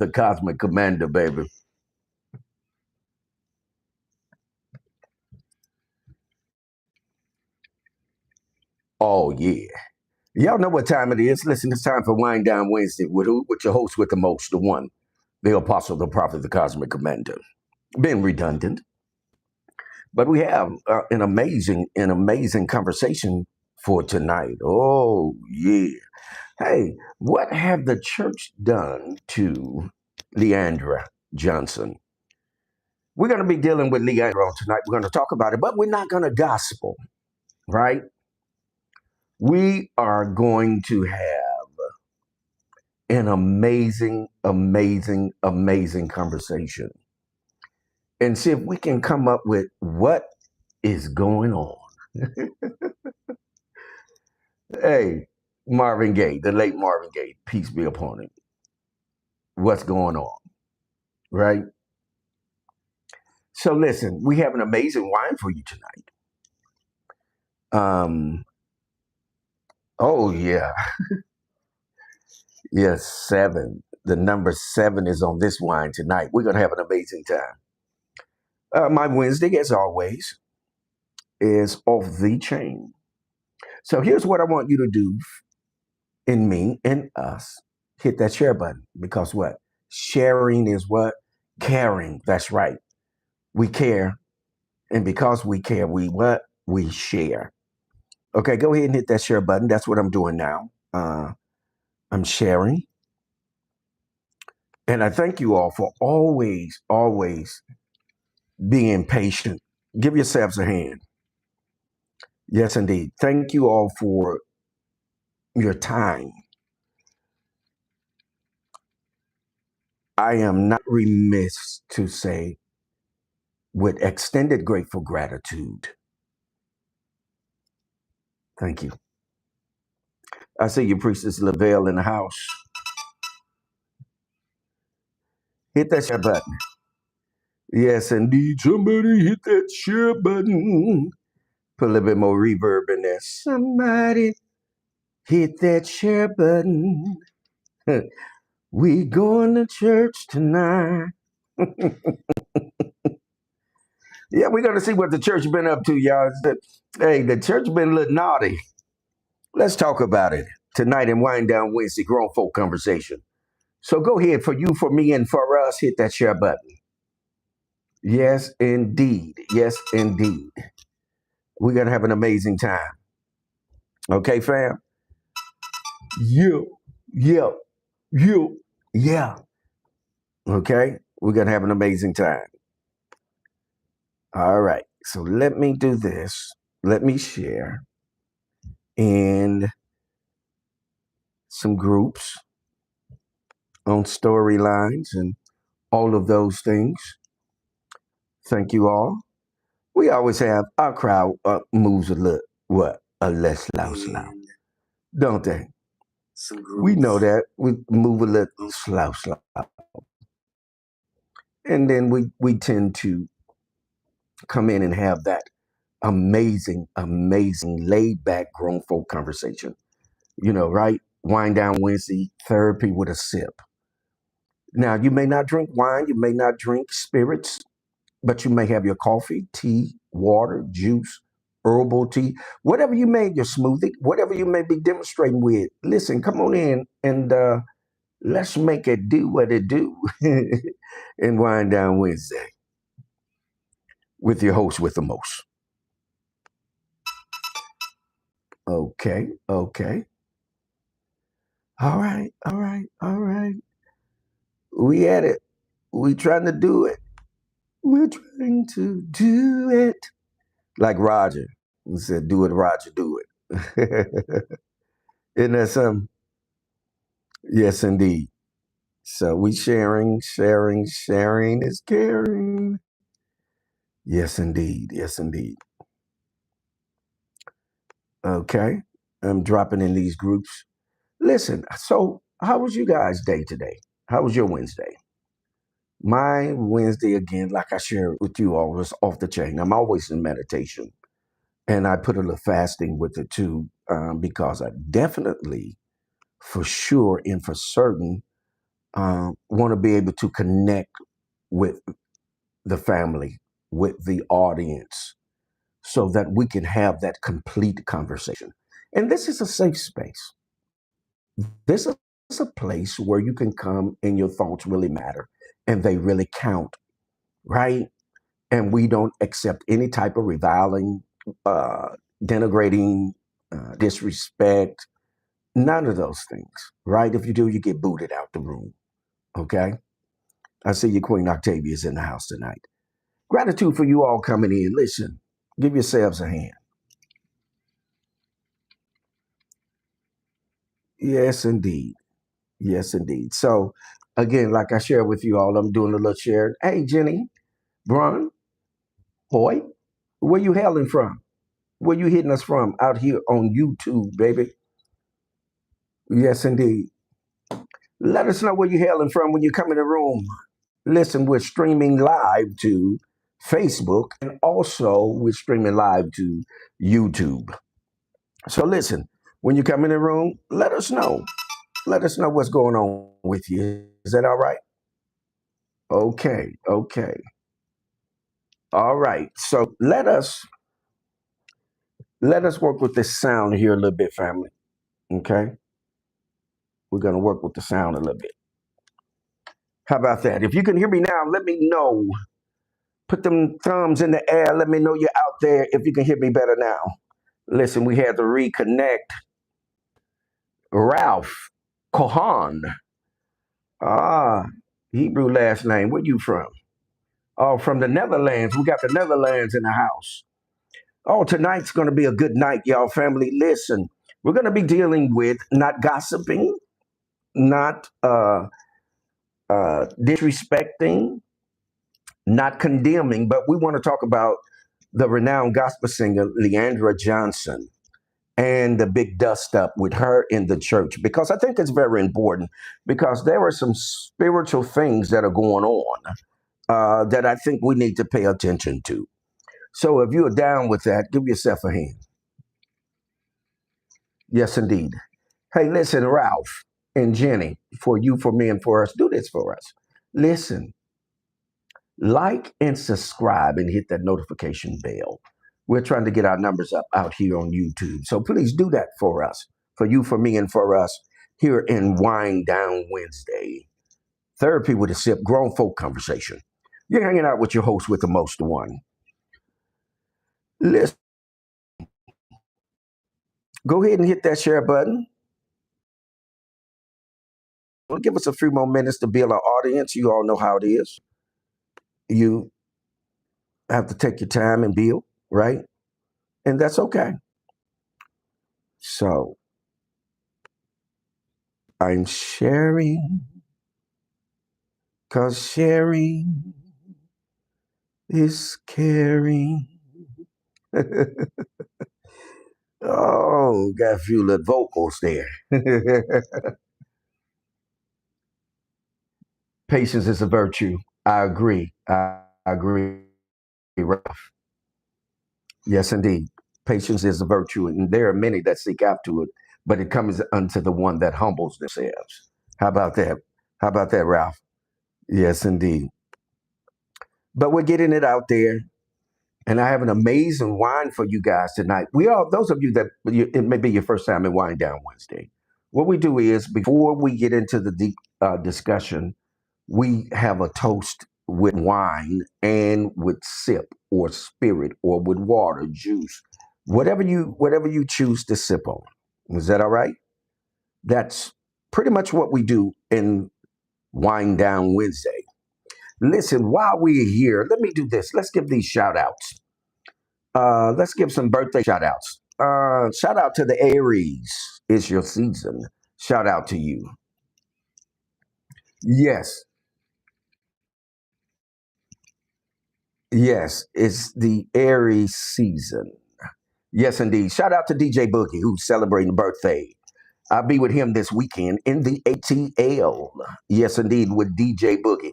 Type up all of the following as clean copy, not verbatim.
the Cosmic Commander, baby. Oh, yeah. Y'all know what time it is. Listen, it's time for Wind Down Wednesday with who? With your host with the most, the one, the apostle, the prophet, the Cosmic Commander. Being redundant. But we have an amazing conversation for tonight. Oh, yeah. Hey, what have the church done to Leandra Johnson? We're going to be dealing with Leandra tonight. We're going to talk about it, but we're not going to gospel, right? We are going to have an amazing conversation and see if we can come up with what is going on. Hey, Marvin Gaye, the late Marvin Gaye, peace be upon him. What's going on, right? So listen, we have an amazing wine for you tonight. Oh yeah, yes, 7. The number 7 is on this wine tonight. We're gonna have an amazing time. My Wednesday, as always, is off the chain. So here's what I want you to do in me and us. Hit that share button because what? Sharing is what? Caring. That's right. We care. And because we care, we what? We share. Okay, go ahead and hit that share button. That's what I'm doing now. I'm sharing. And I thank you all for always being patient. Give yourselves a hand. Yes, indeed. Thank you all for your time. I am not remiss to say, with extended grateful gratitude, thank you. I see you, Priestess Lavelle, in the house. Hit that share button. Yes, indeed. Somebody hit that share button. Put a little bit more reverb in there. Somebody hit that share button. We going to church tonight. Yeah, we're going to see what the church been up to, y'all. Hey, the church been a little naughty. Let's talk about it tonight in Wind Down Wednesday, Grown Folk Conversation. So go ahead, for you, for me, and for us, hit that share button. Yes, indeed. Yes, indeed. We're going to have an amazing time. Okay, fam? You, yeah, you, yeah. Okay, we're going to have an amazing time. All right, so let me do this. Let me share in some groups on storylines and all of those things. Thank you all. We always have our crowd moves a little, a less slow, don't they? We know that we move a little slow, and then we tend to come in and have that amazing laid back grown folk conversation. You know, right? Wind Down Wednesday, therapy with a sip. Now, you may not drink wine, you may not drink spirits, but you may have your coffee, tea, water, juice, herbal tea, whatever you made your smoothie, whatever you may be demonstrating with. Listen, come on in and let's make it do what it do and Wind Down Wednesday with your host with the most. Okay. All right. We at it. We trying to do it. We're trying to do it. Like Roger. He said, do it, Roger, do it. Isn't that something? Yes, indeed. So we sharing is caring. Yes, indeed. Okay. I'm dropping in these groups. Listen, so how was you guys' day today? How was your Wednesday? My Wednesday, again, like I shared with you all, was off the chain. I'm always in meditation. And I put a little fasting with it too, because I definitely, for sure and for certain, want to be able to connect with the family, with the audience, so that we can have that complete conversation. And this is a safe space. This is a place where you can come and your thoughts really matter and they really count, right? And we don't accept any type of reviling, uh, denigrating, disrespect, none of those things, right? If you do, you get booted out the room, okay? I see your Queen Octavia is in the house tonight. Gratitude for you all coming in. Listen, give yourselves a hand. Yes, indeed. Yes, indeed. So, again, like I shared with you all, I'm doing a little share. Hey, Jenny, Bron, Hoy, where you hailing from? Where you hitting us from out here on YouTube, baby? Yes, indeed. Let us know where you're hailing from when you come in the room. Listen, we're streaming live to Facebook and also we're streaming live to YouTube. So listen, when you come in the room, let us know. Let us know what's going on with you. Is that all right? Okay, okay. All right. So let us work with this sound here a little bit, family. Okay? We're gonna work with the sound a little bit. How about that? If you can hear me now, let me know. Put them thumbs in the air. Let me know you're out there if you can hear me better now. Listen, we had to reconnect. Ralph Kohan. Ah, Hebrew last name. Where you from? Oh, from the Netherlands. We got the Netherlands in the house. Oh, tonight's going to be a good night, y'all. Family, listen. We're going to be dealing with not gossiping, not disrespecting, not condemning, but we want to talk about the renowned gospel singer Leandra Johnson and the big dust up with her in the church because I think it's very important because there are some spiritual things that are going on that I think we need to pay attention to. So if you're down with that, give yourself a hand. Yes, indeed. Hey, listen, Ralph and Jenny, for you, for me, and for us, do this for us. Listen, like and subscribe and hit that notification bell. We're trying to get our numbers up out here on YouTube. So please do that for us, for you, for me, and for us here in Wind Down Wednesday. Therapy with a Sip, grown folk conversation. You're hanging out with your host with the most one. Listen, go ahead and hit that share button. Give us a few more minutes to build our audience. You all know how it is. You have to take your time and build, right? And that's okay. So I'm sharing because sharing is caring. Oh, got a few little vocals there. Patience is a virtue. I agree. I agree, Ralph. Yes, indeed. Patience is a virtue, and there are many that seek after it, but it comes unto the one that humbles themselves. How about that? How about that, Ralph? Yes, indeed. But we're getting it out there. And I have an amazing wine for you guys tonight. We all, those of you that it may be your first time in Wine Down Wednesday. What we do is before we get into the deep discussion, we have a toast with wine and with sip or spirit or with water, juice, whatever you choose to sip on. Is that all right? That's pretty much what we do in Wine Down Wednesday. Listen, while we're here, let me do this. Let's give these shout outs. Let's give some birthday shout outs. Shout out to the Aries. It's your season. Shout out to you. Yes, yes, it's the Aries season. Yes, indeed. Shout out to DJ Boogie, who's celebrating birthday. I'll be with him this weekend in the ATL. Yes, indeed, with DJ Boogie.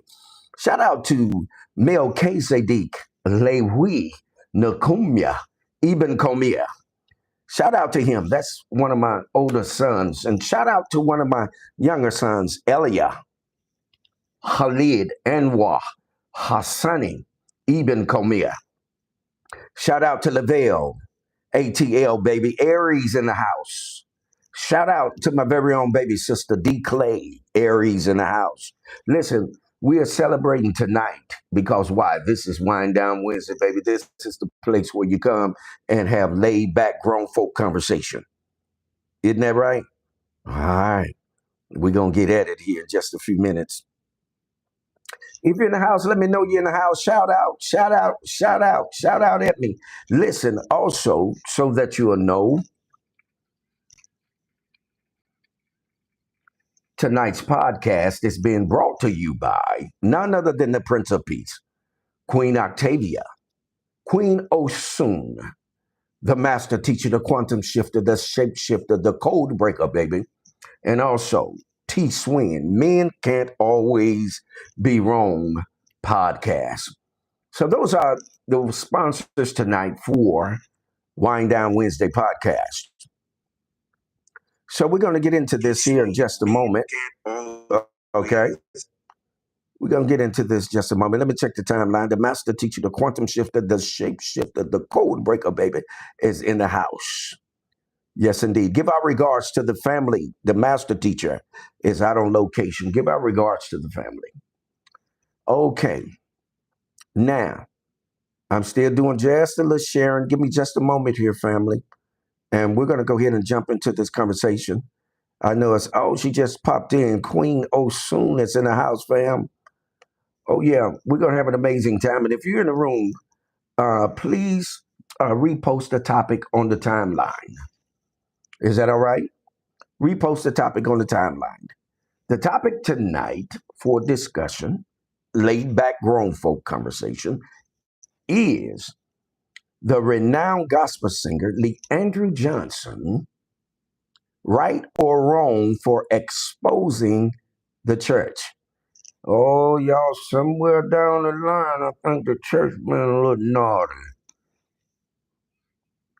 Shout out to Melchizedek Lewi Nakumia Ibn Komia. Shout out to him. That's one of my older sons. And shout out to one of my younger sons, Elia. Khalid Anwar Hassani Ibn Komir. Shout out to Lavelle, ATL, baby. Aries in the house. Shout out to my very own baby sister, D. Clay, Aries in the house. Listen, we are celebrating tonight because why? This is Wind Down Wednesday, baby. This is the place where you come and have laid back grown folk conversation. Isn't that right? All right. We're going to get at it here in just a few minutes. If you're in the house, let me know you're in the house. Shout out, shout out, shout out, shout out at me. Listen, also, so that you'll know, tonight's podcast is being brought to you by none other than the Prince of Peace, Queen Octavia, Queen Osun, the master teacher, the quantum shifter, the shapeshifter, the code breaker, baby, and also T Swin, Men Can't Always Be Wrong podcast. So those are the sponsors tonight for Wind Down Wednesday podcast. So we're going to get into this here in just a moment. Okay. We're going to get into this just a moment. Let me check the timeline. The master teacher, the quantum shifter, the shapeshifter, the code breaker, baby, is in the house. Yes, indeed. Give our regards to the family. The master teacher is out on location. Give our regards to the family. Okay. Now, I'm still doing just a little sharing. Give me just a moment here, family. And we're going to go ahead and jump into this conversation. I know it's, she just popped in. Queen Osun is in the house, fam. Oh, yeah, we're going to have an amazing time. And if you're in the room, please repost the topic on the timeline. Is that all right? Repost the topic on the timeline. The topic tonight for discussion, laid back grown folk conversation, is the renowned gospel singer Andrew Johnson, right or wrong for exposing the church? Oh, y'all, somewhere down the line, I think the church been a little naughty.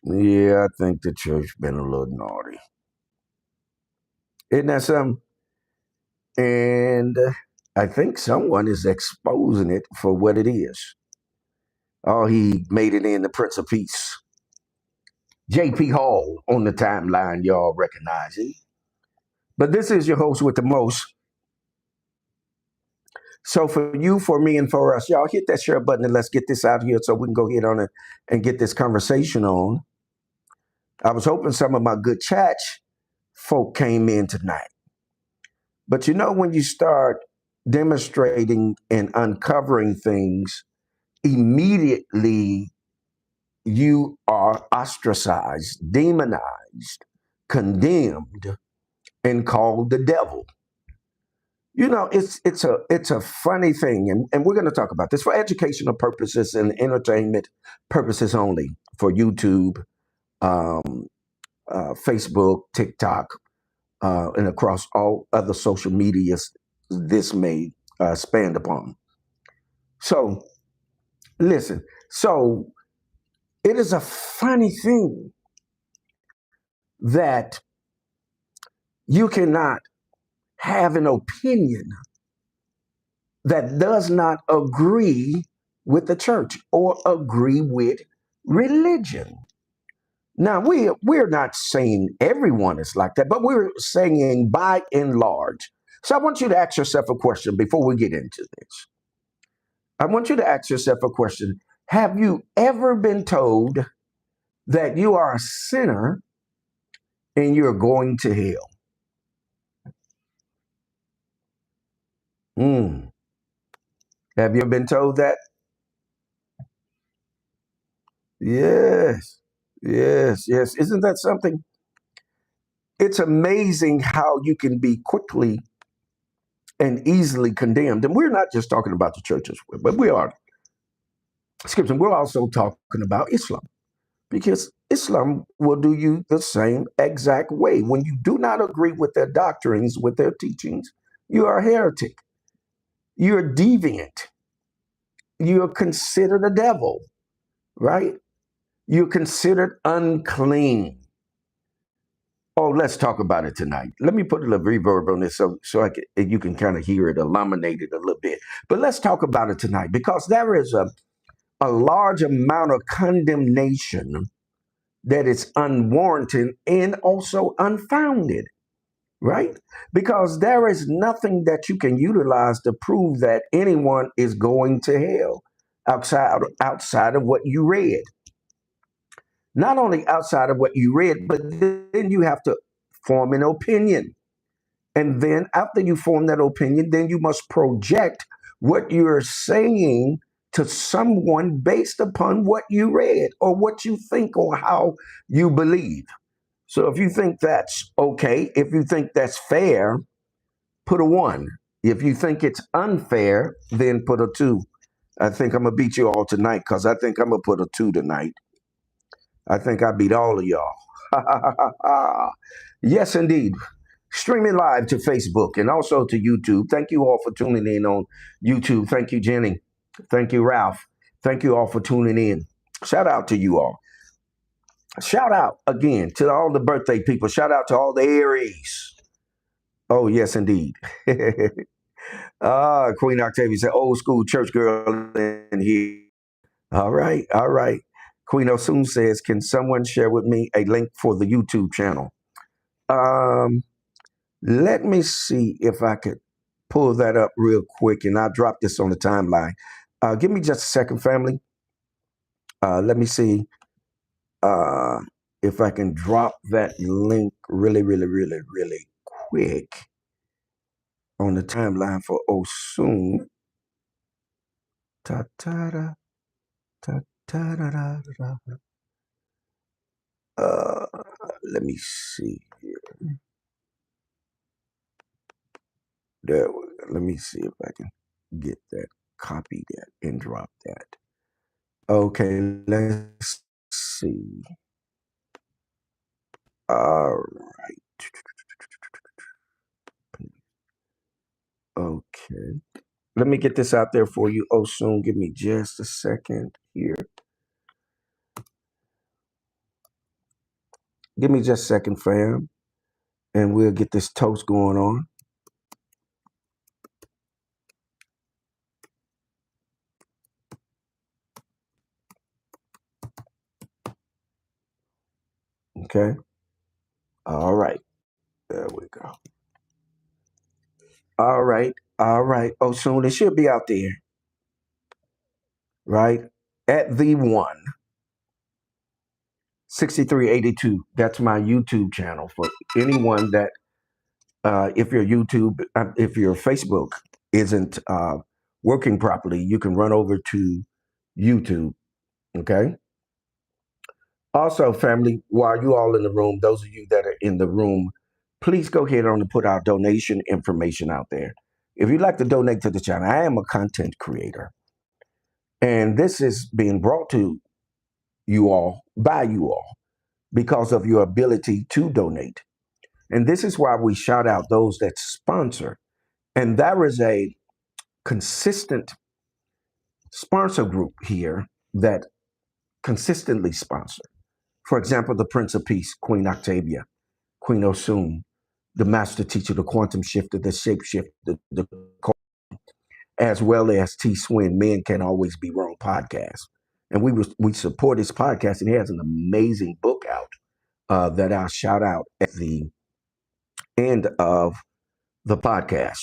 Yeah, I think the church been a little naughty. Isn't that something? And I think someone is exposing it for what it is. Oh, he made it in the Prince of Peace. J.P. Hall on the timeline, y'all recognize it. But this is your host with the most. So for you, for me, and for us, y'all hit that share button and let's get this out here so we can go ahead on it and get this conversation on. I was hoping some of my good chat folk came in tonight. But you know, when you start demonstrating and uncovering things, immediately you are ostracized, demonized, condemned, and called the devil. You know, it's a funny thing, and we're going to talk about this for educational purposes and entertainment purposes only for YouTube, Facebook, TikTok, and across all other social medias this may span upon. So, listen. So, it is a funny thing that you cannot have an opinion that does not agree with the church or agree with religion. Now, we're not saying everyone is like that, but we're saying by and large. So I want you to ask yourself a question before we get into this. I want you to ask yourself a question. Have you ever been told that you are a sinner and you're going to hell? Have you ever been told that? Yes, yes, yes. Isn't that something? It's amazing how you can be quickly and easily condemned. And we're not just talking about the churches, but we are. Excuse me, we're also talking about Islam because Islam will do you the same exact way. When you do not agree with their doctrines, with their teachings, you are a heretic. You're deviant. You're considered a devil, right? You're considered unclean. Oh, let's talk about it tonight. Let me put a little reverb on this you can kind of hear it illuminated a little bit. But let's talk about it tonight because there is a large amount of condemnation that is unwarranted and also unfounded, right? Because there is nothing that you can utilize to prove that anyone is going to hell outside of what you read. Not only outside of what you read, but then you have to form an opinion. And then after you form that opinion, then you must project what you're saying to someone based upon what you read or what you think or how you believe. So if you think that's okay, if you think that's fair, put a one. If you think it's unfair, then put a two. I think I'm gonna beat you all tonight because I think I'm gonna put a two tonight. I think I beat all of y'all. Yes, indeed. Streaming live to Facebook and also to YouTube. Thank you all for tuning in on YouTube. Thank you, Jenny. Thank you, Ralph. Thank you all for tuning in. Shout out to you all. Shout out again to all the birthday people. Shout out to all the Aries. Oh, yes, indeed. Queen Octavia said, old school church girl in here. All right, all right. Queen Osun says, can someone share with me a link for the YouTube channel? Um, Let me see if I could pull that up real quick, and I'll drop this on the timeline. Give me just a second, family. Let me see uh, if I can drop that link really, really, really, really quick on the timeline for Osun. Ta ta da ta ta da da da. Let me see here. There, let me see if I can get that, copy that, and drop that. Okay, let's see. All right. Okay. Let me get this out there for you. Oh, soon. Give me just a second here. Give me just a second, fam, and we'll get this toast going on. Okay. All right. There we go. All right. All right. Oh, soon. It should be out there. Right. At the 6382. That's my YouTube channel for anyone that, if your YouTube, if your Facebook isn't working properly, you can run over to YouTube. Okay. Also, family, while you all in the room, those of you that are in the room, please go ahead on and put our donation information out there. If you'd like to donate to the channel, I am a content creator, and this is being brought to you all by you all because of your ability to donate. And this is why we shout out those that sponsor. And there is a consistent sponsor group here that consistently sponsor. For example, the Prince of Peace, Queen Octavia, Queen Osun, the Master Teacher, the Quantum Shifter, the Shapeshifter, as well as T Swin, Men Can Always Be Wrong podcast. And we support his podcast, and he has an amazing book out that I'll shout out at the end of the podcast.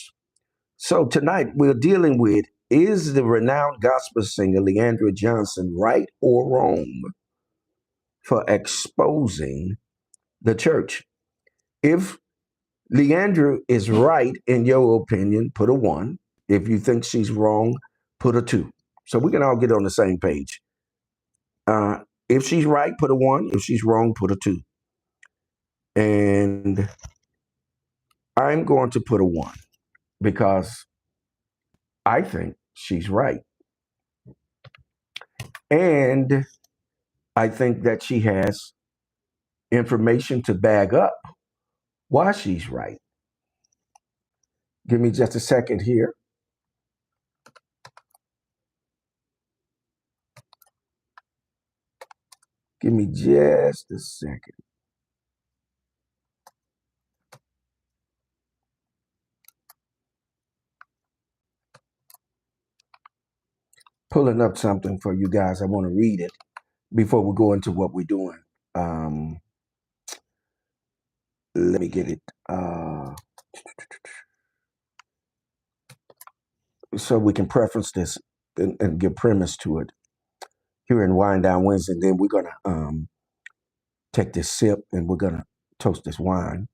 So tonight we're dealing with, is the renowned gospel singer Leandra Johnson right or wrong for exposing the church? If Leandra is right in your opinion, put a one. If you think she's wrong, put a two. So we can all get on the same page. If she's right, put a one. If she's wrong, put a two. And I'm going to put a one because I think she's right. And I think that she has information to bag up why she's right. Give me just a second here. Give me just a second. pulling up something for you guys. I want to read it before we go into what we're doing. Um, let me get it. So we can preference this and give premise to it here in Wine Down Wednesday. Then we're going to take this sip and we're going to toast this wine.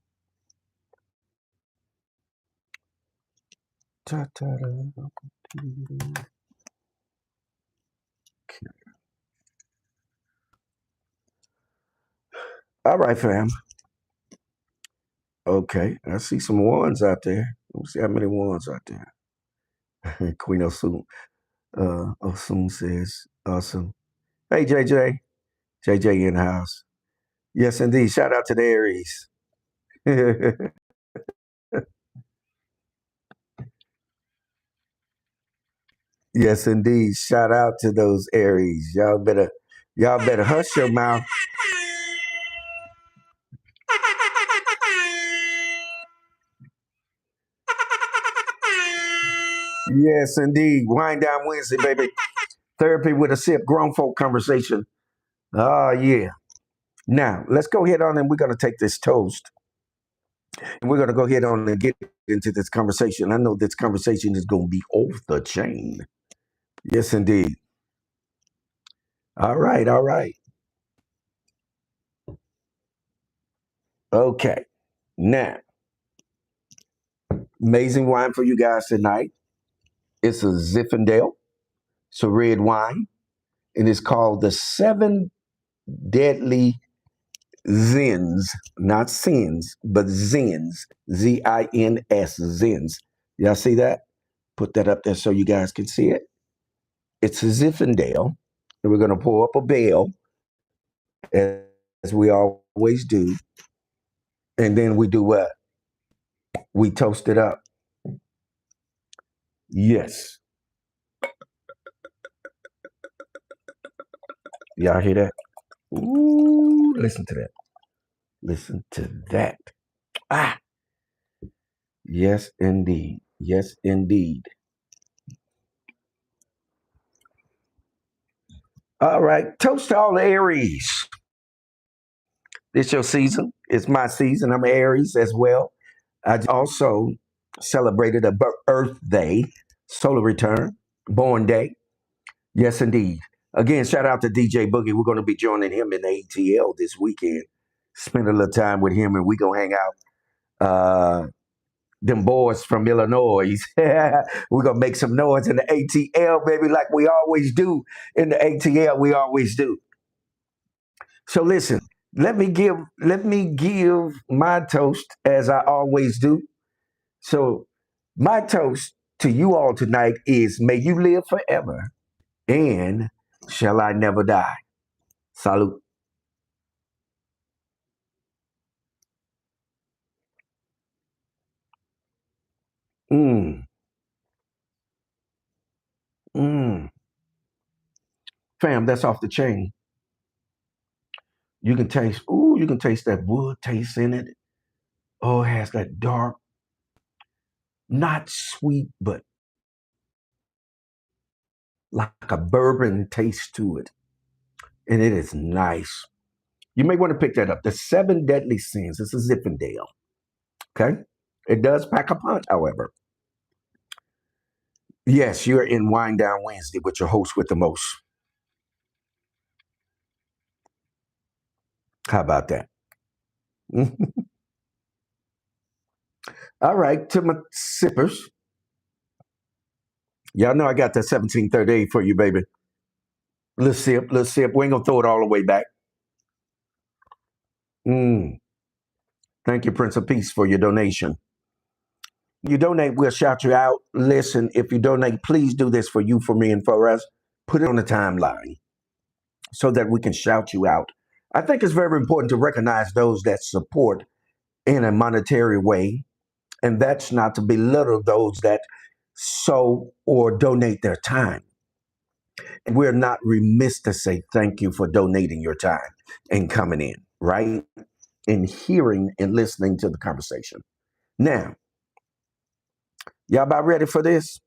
All right, fam. Okay, I see some ones out there. Let's see how many ones out there. Queen Osun says, awesome. Hey, JJ. JJ in the house. Yes, indeed. Shout out to the Aries. Yes, indeed. Shout out to those Aries. Y'all better hush your mouth. Yes, indeed. Wind down Wednesday, baby. Therapy with a sip, grown folk conversation. Oh, yeah. Now, let's go ahead on and we're going to take this toast and we're going to go ahead on and get into this conversation. I know this conversation is going to be off the chain. Yes, indeed. All right, all right. Okay. Now, amazing wine for you guys tonight. It's a Zinfandel. It's a red wine, and it's called the Seven Deadly Zins, not sins, but Zins, Zins, Zins. Y'all see that? Put that up there so you guys can see it. It's a Zinfandel, and we're going to pour up a bale, as we always do, and then we do what? We toast it up. Yes. Y'all hear that? Ooh, listen to that. Listen to that. Ah, yes, indeed. Yes, indeed. All right. Toast to all the Aries. It's your season. It's my season. I'm Aries as well. I also celebrated a Earth Day, solar return, born day. Yes, indeed. Again, shout out to DJ Boogie. We're going to be joining him in the ATL this weekend. Spend a little time with him, and we're going to hang out. Them boys from Illinois. We're going to make some noise in the ATL, baby, like we always do. In the ATL, we always do. So listen, let me give my toast as I always do. So my toast to you all tonight is may you live forever and shall I never die. Salute. Mm, mm. Fam, that's off the chain. You can taste that wood taste in it. Oh, it has that dark, not sweet, but like a bourbon taste to it. And it is nice. You may want to pick that up. The Seven Deadly Sins. It's a Zinfandel. Okay? It does pack a punch, however. Yes, you're in Wind Down Wednesday with your host with the most. How about that? All right, to my sippers. Y'all know I got that 1738 for you, baby. Let's sip, let's sip. We ain't gonna throw it all the way back. Mm. Thank you, Prince of Peace, for your donation. You donate, we'll shout you out. Listen, if you donate, please do this for you, for me, and for us. Put it on the timeline so that we can shout you out. I think it's very important to recognize those that support in a monetary way, and that's not to belittle those that sow or donate their time. And we're not remiss to say thank you for donating your time and coming in, right? And hearing and listening to the conversation. Now, y'all about ready for this?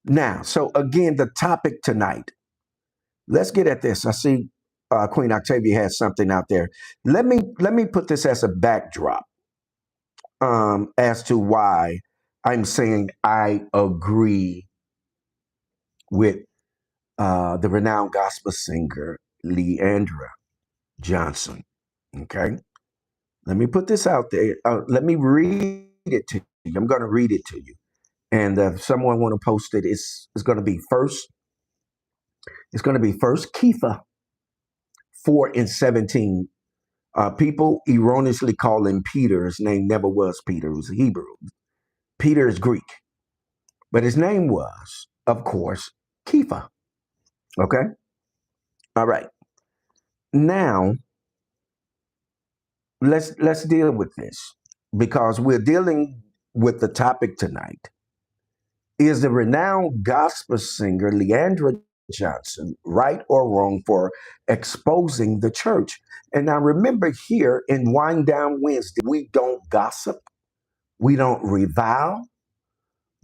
Now, so again, the topic tonight. Let's get at this. I see Queen Octavia has something out there. Let me put this as a backdrop as to why I'm saying I agree with the renowned gospel singer Leandra Johnson. Okay, let me put this out there. Let me read it to you. I'm going to read it to you, and if someone want to post it, it's going to be first. It's going to be First Kepha 4:17. People erroneously call him Peter. His name never was Peter. It was Hebrew. Peter is Greek, but his name was, of course, Kepha. Okay. All right. Now let's deal with this because we're dealing with the topic tonight. Is the renowned gospel singer Leandra Johnson right or wrong for exposing the church? And now remember here in Wind Down Wednesday, we don't gossip, we don't revile,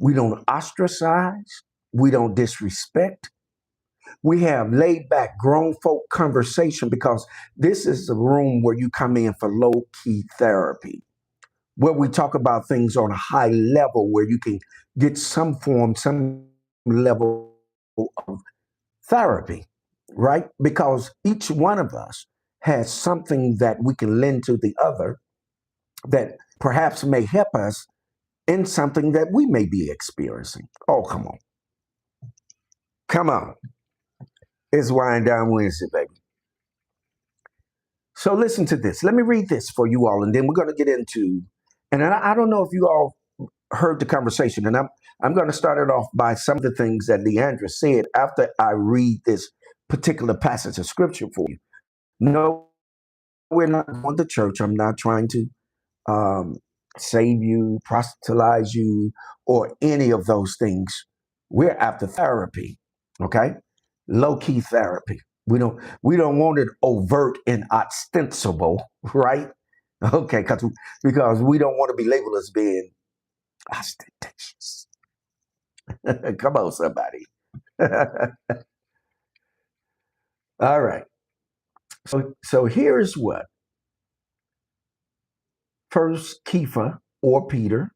we don't ostracize, we don't disrespect. We have laid back grown folk conversation because this is the room where you come in for low key therapy, where we talk about things on a high level where you can get some level of therapy, right? Because each one of us has something that we can lend to the other that perhaps may help us in something that we may be experiencing. Oh, come on. Come on. It's Wind Down Wednesday, baby. So listen to this. Let me read this for you all, and then we're going to get into, and I don't know if you all heard the conversation, and I'm going to start it off by some of the things that Leandra said after I read this particular passage of scripture for you. No, we're not going to church. I'm not trying to um, save you, proselytize you, or any of those things. We're after therapy, okay? Low key therapy. We don't want it overt and ostensible, right? Okay, because we don't want to be labeled as being ostentatious. Come on, somebody. All right. So here's what First Kepha or Peter,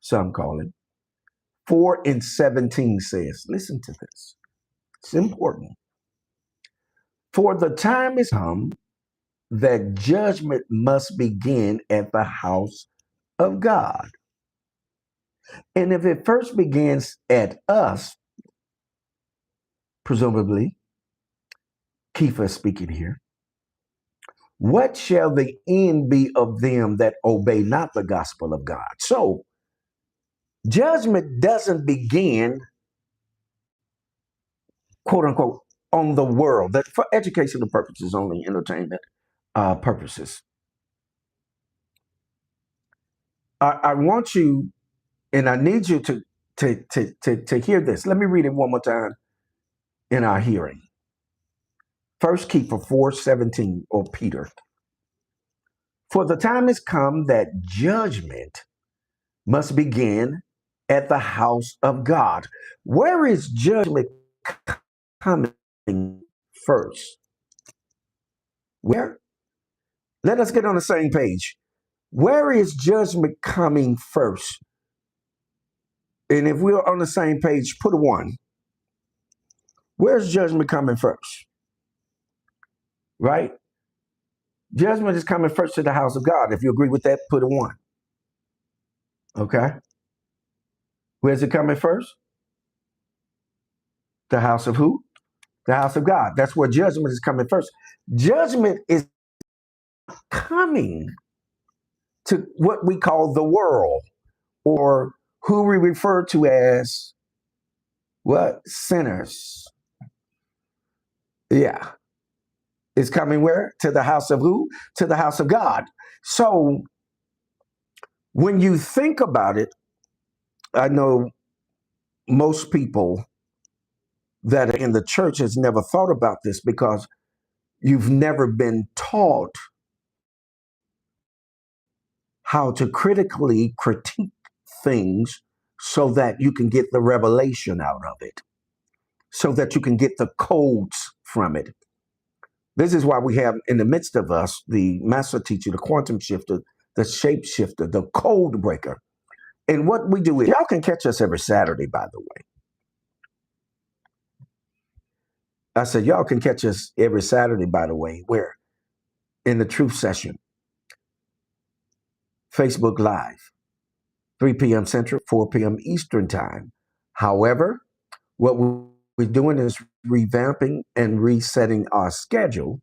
some call him, 4:17 says. Listen to this. It's important. For the time is come that judgment must begin at the house of God. And if it first begins at us, presumably, Kepha is speaking here, what shall the end be of them that obey not the gospel of God? So, judgment doesn't begin, quote unquote, on the world, that for educational purposes only, entertainment purposes. I want you, and I need you to hear this. Let me read it one more time in our hearing. First Kepha 4:17, or Peter. For the time has come that judgment must begin at the house of God. Where is judgment coming first? Where? Let us get on the same page. Where is judgment coming first? And if we're on the same page, put a one. Where's judgment coming first? Right? Judgment is coming first to the house of God. If you agree with that, put a one. Okay? Where's it coming first? The house of who? The house of God. That's where judgment is coming first. Judgment is coming to what we call the world, or who we refer to as what? Sinners. Yeah. It's coming where? To the house of who? To the house of God. So when you think about it, I know most people that are in the church has never thought about this because you've never been taught how to critically critique things so that you can get the revelation out of it, so that you can get the codes from it. This is why we have in the midst of us the master teacher, the quantum shifter, the shape shifter, the code breaker. And what we do is, y'all can catch us every Saturday, by the way. I said, y'all can catch us every Saturday, by the way, where? In the truth session, Facebook Live, 3 p.m. Central, 4 p.m. Eastern Time. However, what we're doing is revamping and resetting our schedule,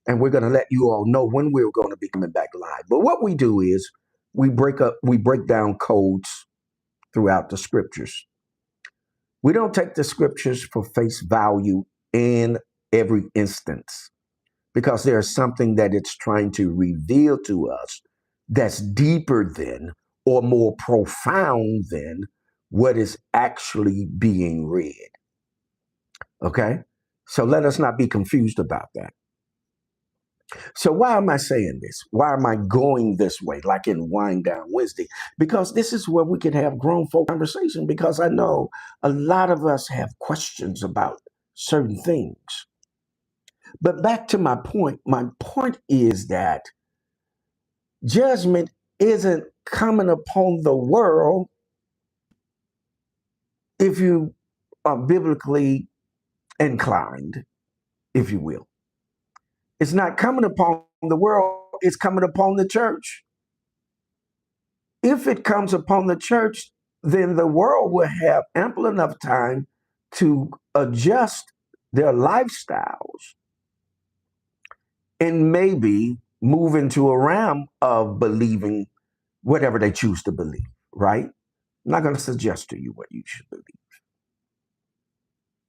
and we're going to let you all know when we're going to be coming back live. But what we do is we break down codes throughout the scriptures. We don't take the scriptures for face value in every instance, because there's something that it's trying to reveal to us that's deeper than or more profound than what is actually being read. Okay? So let us not be confused about that. So why am I saying this? Why am I going this way, like in Wind Down Wednesday? Because this is where we can have grown folk conversation, because I know a lot of us have questions about certain things. But back to my point is that judgment isn't coming upon the world if you are biblically inclined, if you will. It's not coming upon the world, it's coming upon the church. If it comes upon the church, then the world will have ample enough time to adjust their lifestyles and maybe move into a realm of believing whatever they choose to believe, right? I'm not going to suggest to you what you should believe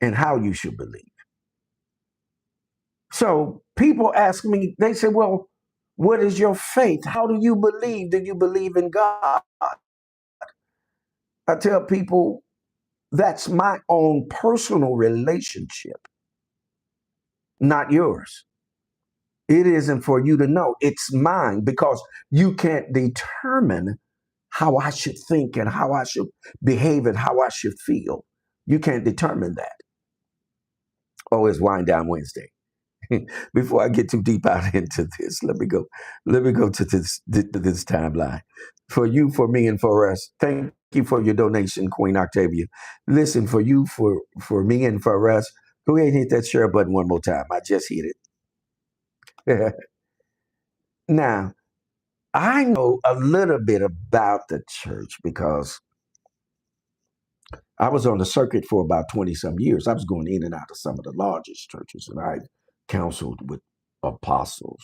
and how you should believe. So people ask me, they say, well, what is your faith? How do you believe? Do you believe in God? I tell people that's my own personal relationship, not yours. It isn't for you to know. It's mine, because you can't determine how I should think and how I should behave and how I should feel. You can't determine that. Oh, it's Wind Down Wednesday. Before I get too deep out into this, let me go. Let me go to this timeline. For you, for me, and for us. Thank you for your donation, Queen Octavia. Listen, for you, for me, and for us. Go ahead and hit that share button one more time. I just hit it. Now, I know a little bit about the church because I was on the circuit for about 20 some years. I was going in and out of some of the largest churches, and I counseled with apostles,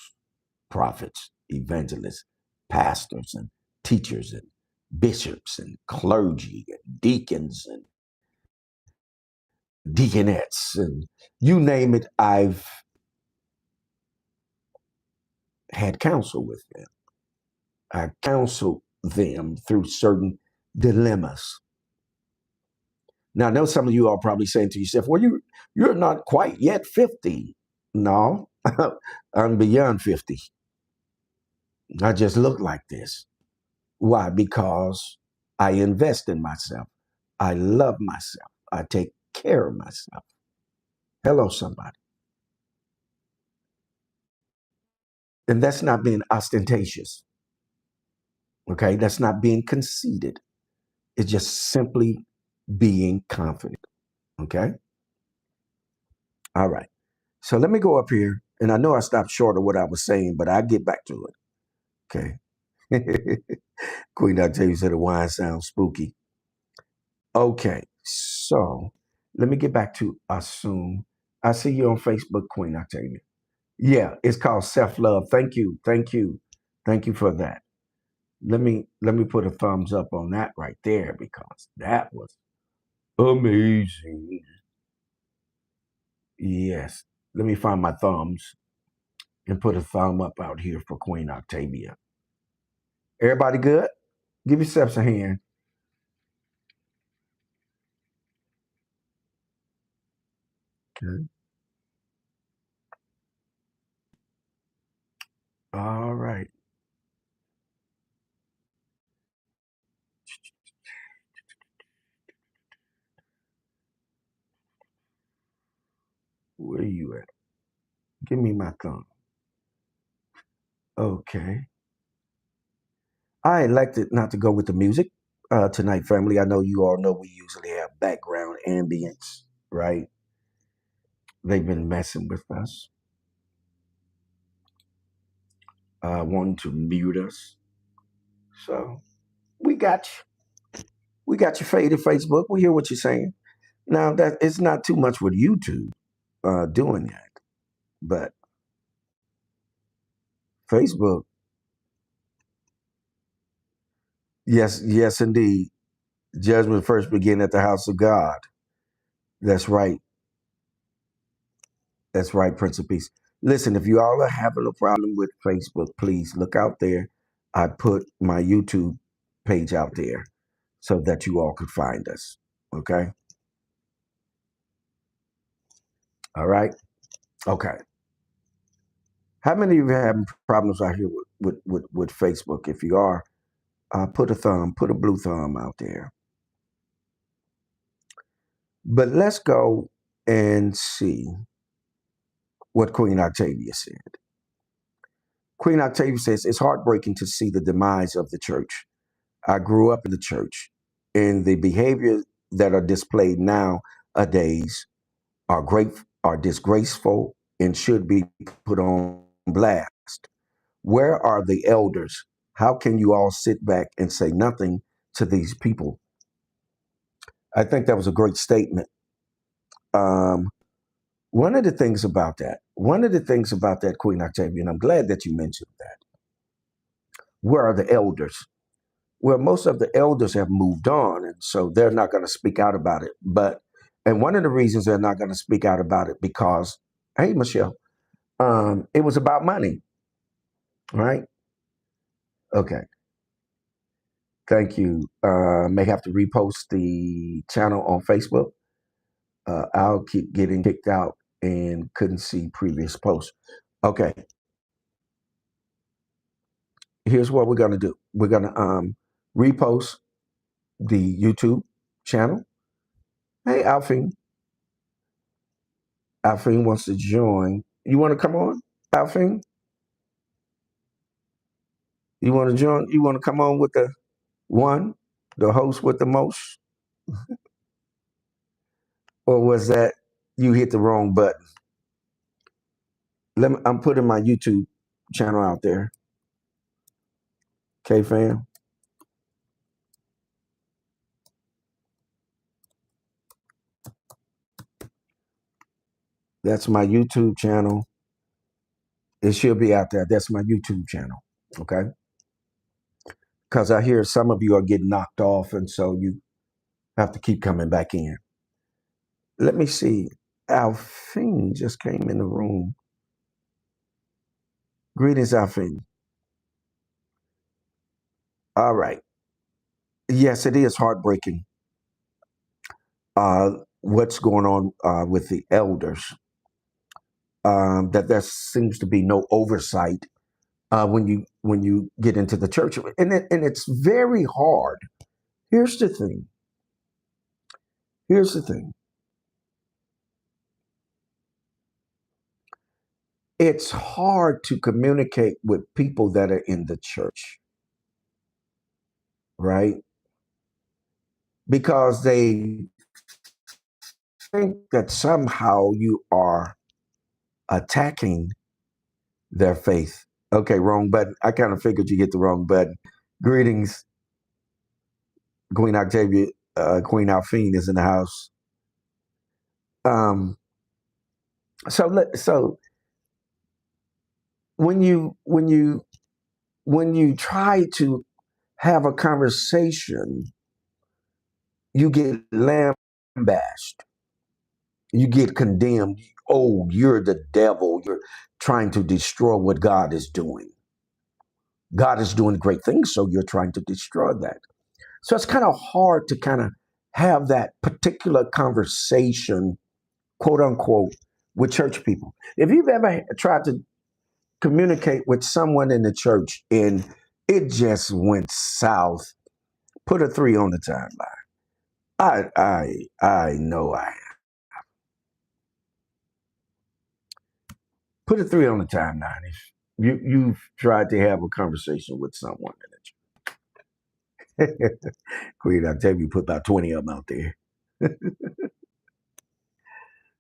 prophets, evangelists, pastors, and teachers, and bishops, and clergy, and deacons, and deaconettes, and you name it, I've had counsel with them. I counseled them through certain dilemmas. Now, I know some of you are probably saying to yourself, well, you're not quite yet 50. No, I'm beyond 50. I just look like this. Why? Because I invest in myself. I love myself. I take care of myself. Hello, somebody. And that's not being ostentatious. Okay. That's not being conceited. It's just simply being confident. Okay. All right. So let me go up here. And I know I stopped short of what I was saying, but I'll get back to it. Okay. Queen Octavia said the wine sounds spooky. Okay. So let me get back to assume. I see you on Facebook, Queen Octavia. Yeah, it's called self-love. Thank you. Thank you. Thank you for that. Let me put a thumbs up on that right there, because that was amazing. Yes. Let me find my thumbs and put a thumb up out here for Queen Octavia. Everybody good? Give yourselves a hand. Okay. All right. Where you at? Give me my thumb. Okay. I elected not to go with the music tonight, family. I know you all know we usually have background ambience, right? They've been messing with us, wanting to mute us. So we got you. We got you faded, Facebook. We hear what you're saying. Now that it's not too much with YouTube doing that, but Facebook, yes, yes, indeed. Judgment first begin at the house of God. That's right. That's right, Prince of Peace. Listen, if you all are having a problem with Facebook, please look out there. I put my YouTube page out there so that you all could find us. Okay. All right. Okay. How many of you have problems out here with Facebook? If you are, put a blue thumb out there. But let's go and see what Queen Octavia said. Queen Octavia says, it's heartbreaking to see the demise of the church. I grew up in the church, and the behavior that are displayed nowadays are disgraceful and should be put on blast. Where are the elders? How can you all sit back and say nothing to these people? I think that was a great statement. Um, one of the things about that, Queen Octavia, and I'm glad that you mentioned that. Where are the elders? Well, most of the elders have moved on, and so they're not going to speak out about it. And one of the reasons they're not going to speak out about it because, hey, Michelle, it was about money, right? Okay, thank you. May have to repost the channel on Facebook. I'll keep getting kicked out and couldn't see previous posts. Okay, here's what we're going to do. We're going to repost the YouTube channel. Hey, Alfie. Alfie wants to join. You want to come on, Alfie? You want to join? You want to come on with the one, the host with the most? Or was that you hit the wrong button? I'm putting my YouTube channel out there. Okay, fam? That's my YouTube channel. It should be out there. That's my YouTube channel. Okay. Because I hear some of you are getting knocked off, and so you have to keep coming back in. Let me see. Alfine just came in the room. Greetings, Alfine. All right. Yes, it is heartbreaking. What's going on with the elders? That there seems to be no oversight when you get into the church, and it's very hard. Here's the thing. Here's the thing. It's hard to communicate with people that are in the church, right? Because they think that somehow you are attacking their faith. Okay, wrong button. I kind of figured you hit the wrong button. Greetings, Queen Octavia. Queen Alphine is in the house. Um, so when you try to have a conversation, you get lambasted, you get condemned. Oh, you're the devil. You're trying to destroy what God is doing. God is doing great things, so you're trying to destroy that. So it's kind of hard to kind of have that particular conversation, quote unquote, with church people. If you've ever tried to communicate with someone in the church and it just went south, put a 3 on the timeline. I know I Put a 3 on the timeline if you've tried to have a conversation with someone in it. Queen, I tell you, put about 20 of them out there.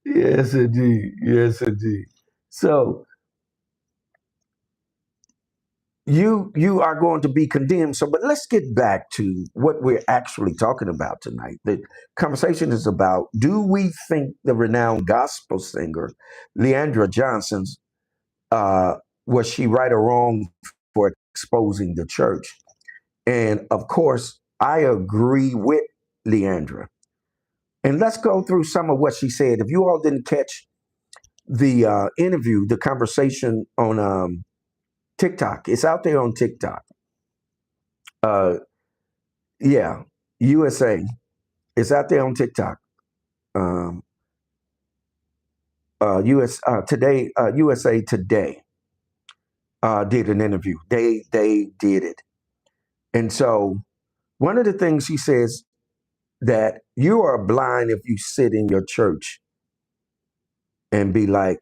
Yes, indeed. Yes, indeed. So you are going to be condemned. So, but let's get back to what we're actually talking about tonight. The conversation is about: do we think the renowned gospel singer Leandra Johnson's uh, was she right or wrong for exposing the church? And of course, I agree with Leandra. And let's go through some of what she said. If you all didn't catch the interview, the conversation on TikTok, it's out there on TikTok. Uh, yeah, USA. It's out there on TikTok. Um, USA Today did an interview. They did it, and so one of the things she says that you are blind if you sit in your church and be like,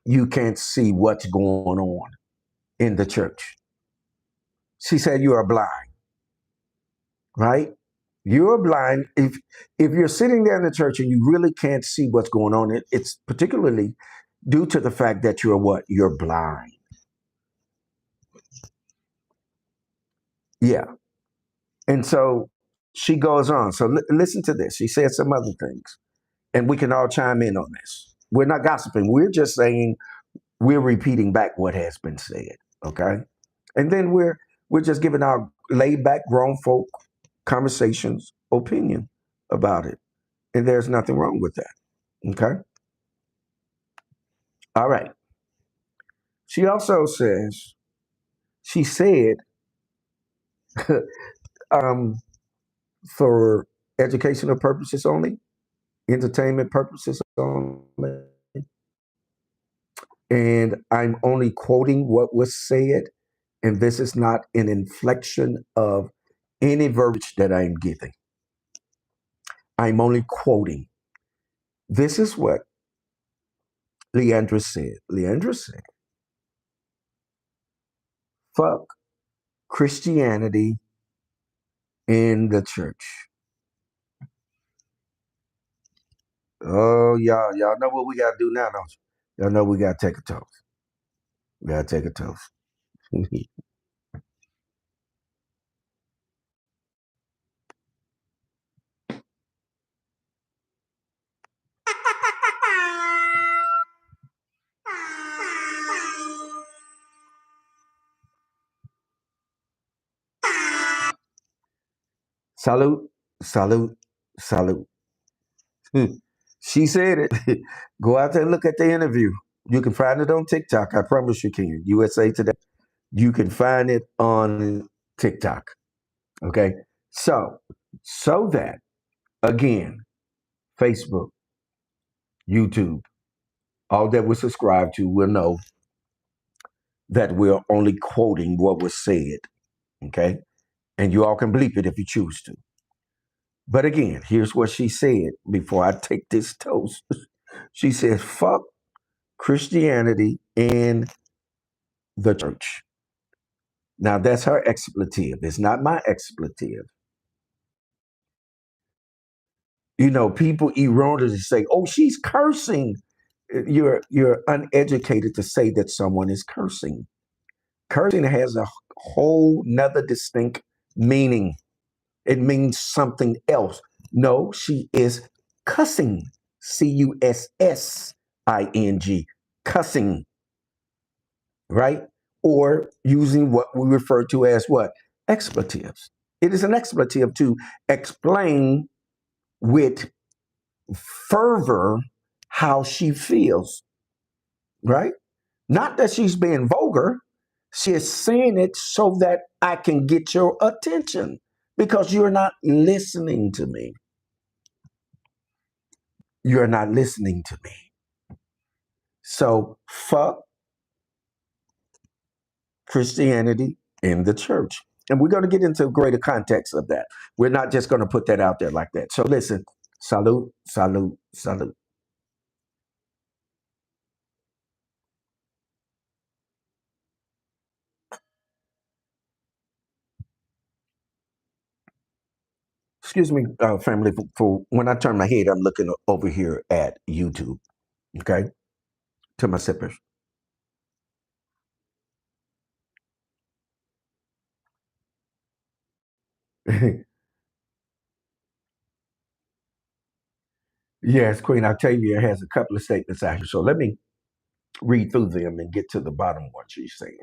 you can't see what's going on in the church. She said you are blind, right? You're blind if you're sitting there in the church and you really can't see what's going on. It's particularly due to the fact that you're what? You're blind. Yeah. And so she goes on. So listen to this. She said some other things, and we can all chime in on this. We're not gossiping. We're just saying we're repeating back what has been said. Okay. And then we're just giving our laid back grown folk conversations opinion about it. And there's nothing wrong with that. Okay. All right. She also says, she said, um, for educational purposes only, entertainment purposes only, and I'm only quoting what was said, and this is not an inflection of any verbiage that I'm giving. I'm only quoting. This is what Leandra said. Leandra said, fuck Christianity in the church. Oh, y'all know what we got to do now, don't you? Y'all know we got to take a toast. We got to take a toast. Salute, salute, salute. She said it. Go out there and look at the interview. You can find it on TikTok. I promise you can. USA Today. You can find it on TikTok. Okay. So that again, Facebook, YouTube, all that we subscribe to will know that we're only quoting what was said. Okay. And you all can bleep it if you choose to. But again, here's what she said before I take this toast. She said, fuck Christianity in the church. Now, that's her expletive. It's not my expletive. You know, people erroneously say, oh, she's cursing. You're uneducated to say that someone is cursing. Cursing has a whole nother distinct meaning. It means something else. No, she is cussing. Cussing. Cussing. Right? Or using what we refer to as what? Expletives. It is an expletive to explain with fervor how she feels, right? Not that she's being vulgar. She is saying it so that I can get your attention because you're not listening to me. You're not listening to me. So fuck Christianity in the church. And we're going to get into greater context of that. We're not just going to put that out there like that. So listen, salute, salute, salute. Excuse me, family, for when I turn my head, I'm looking over here at YouTube, okay, to my sippers. Yes, Queen Octavia has a couple of statements out here. So let me read through them and get to the bottom of what she's saying.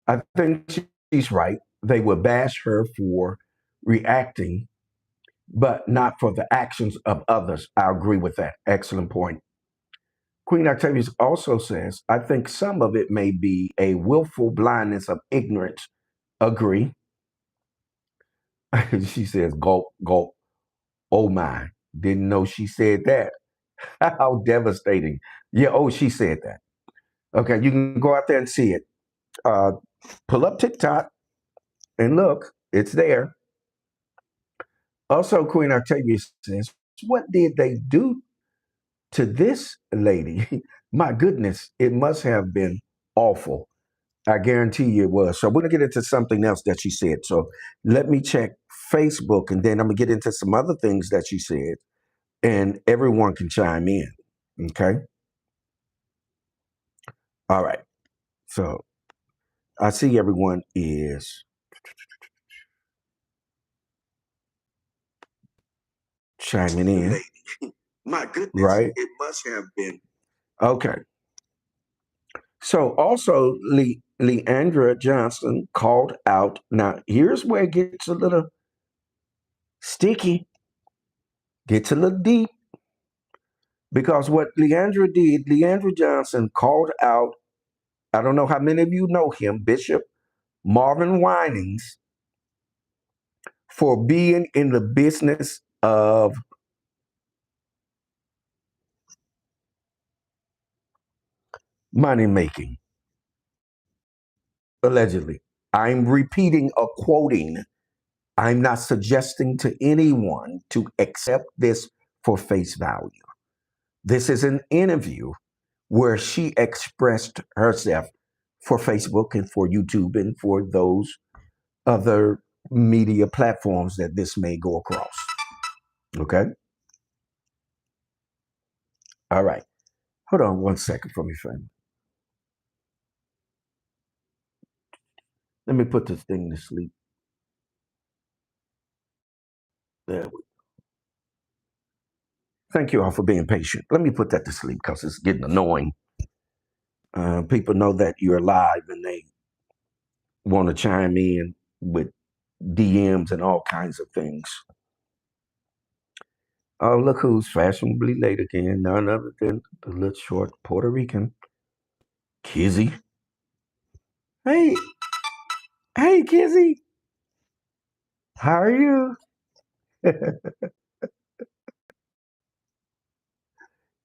I think she's right. They would bash her for reacting, but not for the actions of others. I agree with that. Excellent point. Queen Octavia also says, I think some of it may be a willful blindness of ignorance. Agree. She says, gulp, gulp. Oh my. Didn't know she said that. How devastating. Yeah, oh, she said that. Okay, you can go out there and see it. Uh, pull up TikTok and look, it's there. Also, Queen Octavia says, what did they do to this lady? My goodness, it must have been awful. I guarantee you it was. So we're gonna get into something else that she said. So let me check Facebook, and then I'm gonna get into some other things that she said, and everyone can chime in. Okay. All right. So I see everyone is chiming in. My goodness, right? It must have been. Okay. So also, Leandra Johnson called out. Now, here's where it gets a little sticky, gets a little deep, because what Leandra did, Leandra Johnson called out, I don't know how many of you know him, Bishop Marvin Winings, for being in the business of money making, allegedly. I'm repeating or quoting. I'm not suggesting to anyone to accept this for face value. This is an interview where she expressed herself for Facebook and for YouTube and for those other media platforms that this may go across. Okay. All right. Hold on one second for me, friend. Let me put this thing to sleep. There we go. Thank you all for being patient. Let me put that to sleep because it's getting annoying. People know that you're live and they want to chime in with DMs and all kinds of things. Oh, look who's fashionably late again. None other than the little short Puerto Rican, Kizzy. Hey, hey, Kizzy. How are you?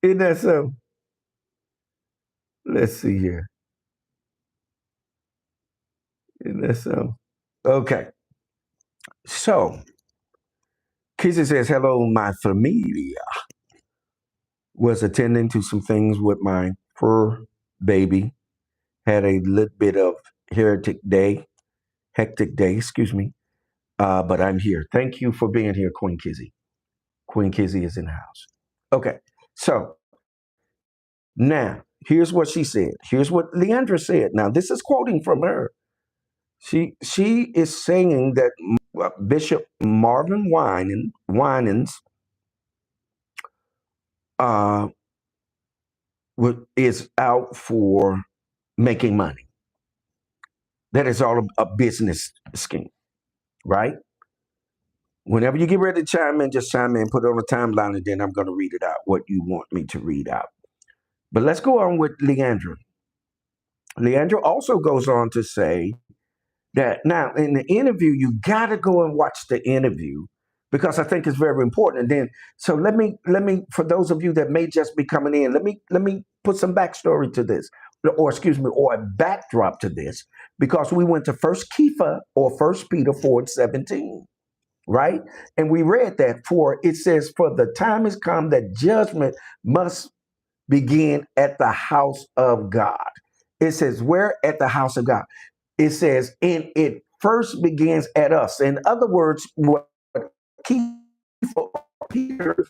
Isn't that so? Let's see here. Isn't that so? Okay. So, Kizzy says, hello, my familia. Was attending to some things with my fur baby. Had a little bit of hectic day, excuse me. But I'm here. Thank you for being here, Queen Kizzy. Queen Kizzy is in the house. Okay. So now here's what she said. Here's what Leandra said. Now, this is quoting from her. She is saying that Bishop Marvin Winans uh, is out for making money. That is all a business scheme, right? Whenever you get ready to chime in, just chime in, put it on the timeline, and then I'm going to read it out, what you want me to read out. But let's go on with Leandra. Leandra also goes on to say that now in the interview, you got to go and watch the interview because I think it's very important. And then, so let me for those of you that may just be coming in, let me put some backstory to this, or excuse me, or a backdrop to this, because we went to First Kepha or First Peter 4:17, right? And we read that for it says, "For the time has come that judgment must begin at the house of God." It says, "Where at the house of God?" It says, and it first begins at us. In other words, what key for Peter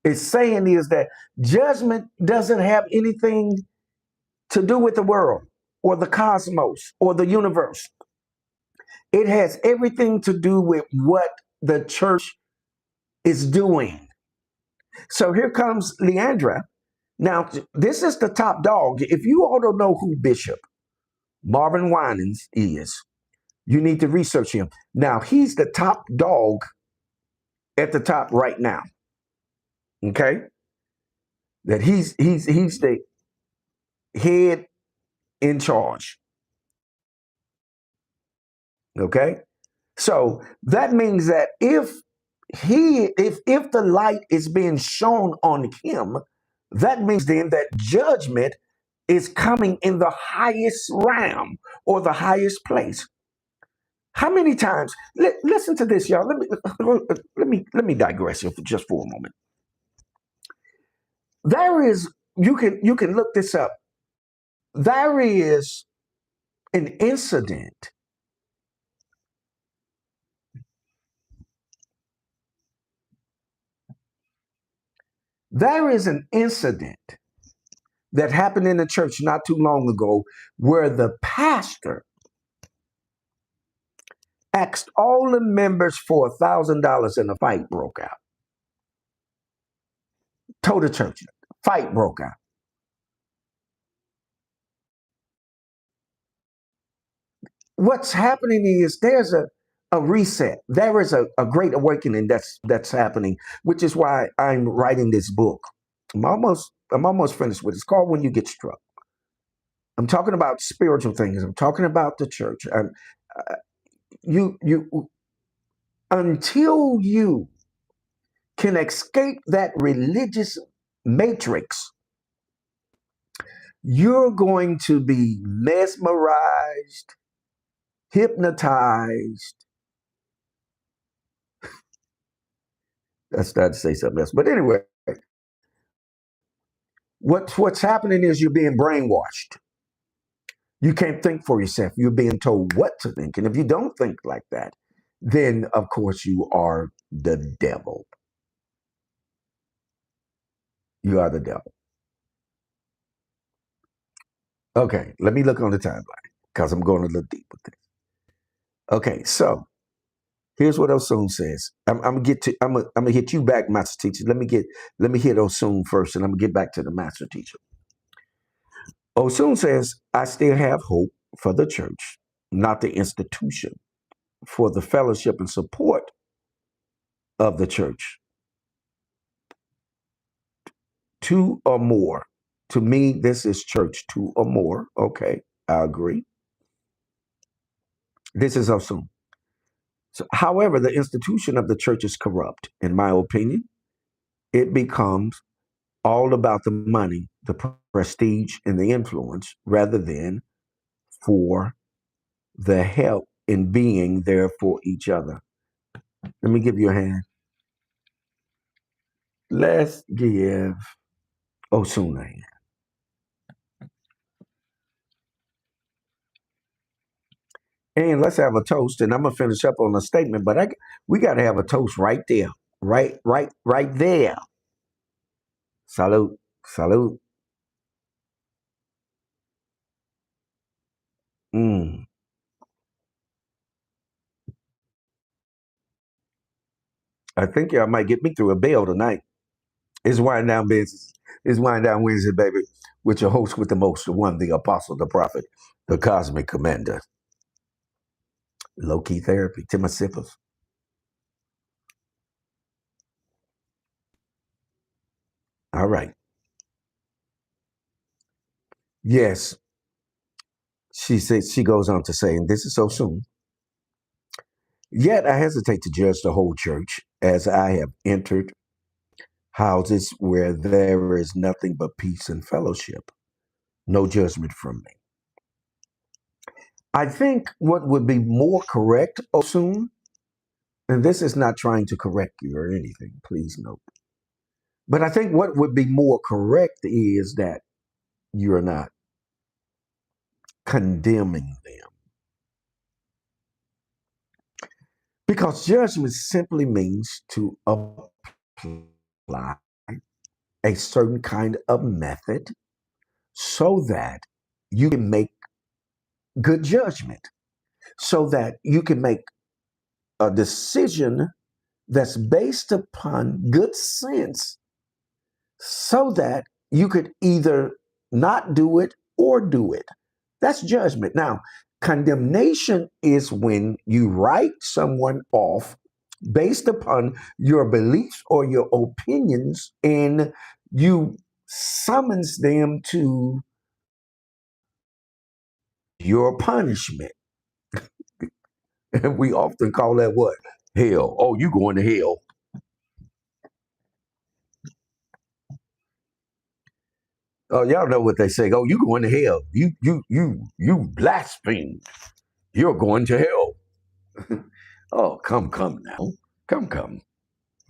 is saying is that judgment doesn't have anything to do with the world or the cosmos or the universe. It has everything to do with what the church is doing. So here comes Leandra. Now, this is the top dog. If you all don't know who Bishop Marvin Winans is, you need to research him. Now, he's the top dog at the top right now. Okay? That he's the head in charge. Okay? So that means that if the light is being shown on him, that means then that judgment is coming in the highest realm or the highest place. How many times? Listen to this, y'all. Let me digress here just for a moment. There is you can look this up. There is an incident. There is an incident that happened in the church not too long ago where the pastor asked all the members for $1,000 and a fight broke out. Told the church, fight broke out. What's happening is there's a reset. There is a great awakening that's happening, which is why I'm writing this book. I'm almost finished with it. It's called When You Get Struck. I'm talking about spiritual things. I'm talking about the church. You until you can escape that religious matrix, you're going to be mesmerized, hypnotized. That's not to say something else. But anyway, what's happening is you're being brainwashed. You can't think for yourself. You're being told what to think. And if you don't think like that, then of course you are the devil. You are the devil. Okay, let me look on the timeline because I'm going a little deep with this. Okay, so here's what Osun says. I'm gonna hit you back, master teacher. Let me hit Osun first, and I'm gonna get back to the master teacher. Osun says, I still have hope for the church, not the institution, for the fellowship and support of the church. Two or more. To me, this is church, two or more. Okay, I agree. This is Osun. So, however, the institution of the church is corrupt, in my opinion. It becomes all about the money, the prestige, and the influence rather than for the help in being there for each other. Let me give you a hand. Let's give Osun a hand. And let's have a toast. And I'm gonna finish up on a statement, but we gotta have a toast right there. Right there. Salute. Salute. Mm. I think y'all might get me through a bail tonight. It's wind down business. It's wind down Wednesday, baby. With your host with the most, the one, the apostle, the prophet, the cosmic commander. Low key therapy. Timasippers. All right. Yes. She goes on to say, and this is so soon. Yet I hesitate to judge the whole church as I have entered houses where there is nothing but peace and fellowship. No judgment from me. I think what would be more correct, Osun, and this is not trying to correct you or anything, please note. But I think what would be more correct is that you're not condemning them. Because judgment simply means to apply a certain kind of method so that you can make good judgment, so that you can make a decision that's based upon good sense, so that you could either not do it or do it. That's judgment. Now, condemnation is when you write someone off based upon your beliefs or your opinions, and you summons them to your punishment. And we often call that what? Hell. Oh, you going to hell. Oh, y'all know what they say. Oh, you going to hell. You blaspheme. You're going to hell. Oh, come now. Come.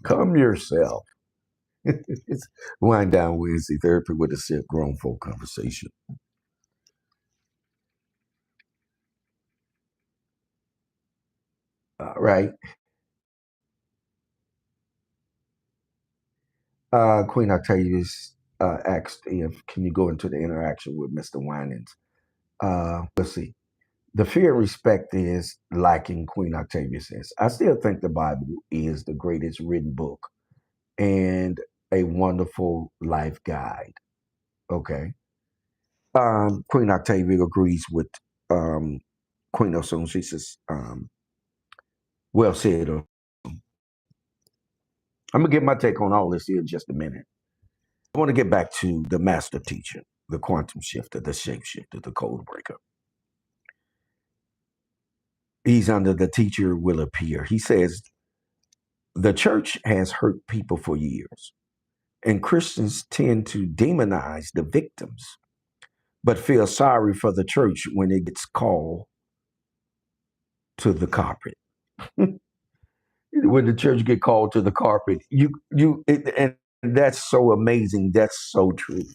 Come yourself. It's Wind Down Wednesday therapy with a sip grown folk conversation. All right. Queen Octavius asked if can you go into the interaction with Mr. Winans. Let's see. The fear and respect is lacking, Queen Octavia says. I still think the Bible is the greatest written book and a wonderful life guide. Okay. Queen Octavia agrees with um, Queen Osun. She says, well said. I'm going to get my take on all this here in just a minute. I want to get back to the master teacher, the quantum shifter, the shapeshifter, the code breaker. He's under the teacher will appear. He says, the church has hurt people for years, and Christians tend to demonize the victims, but feel sorry for the church when it gets called to the carpet. When the church get called to the carpet, and that's so amazing. That's so true.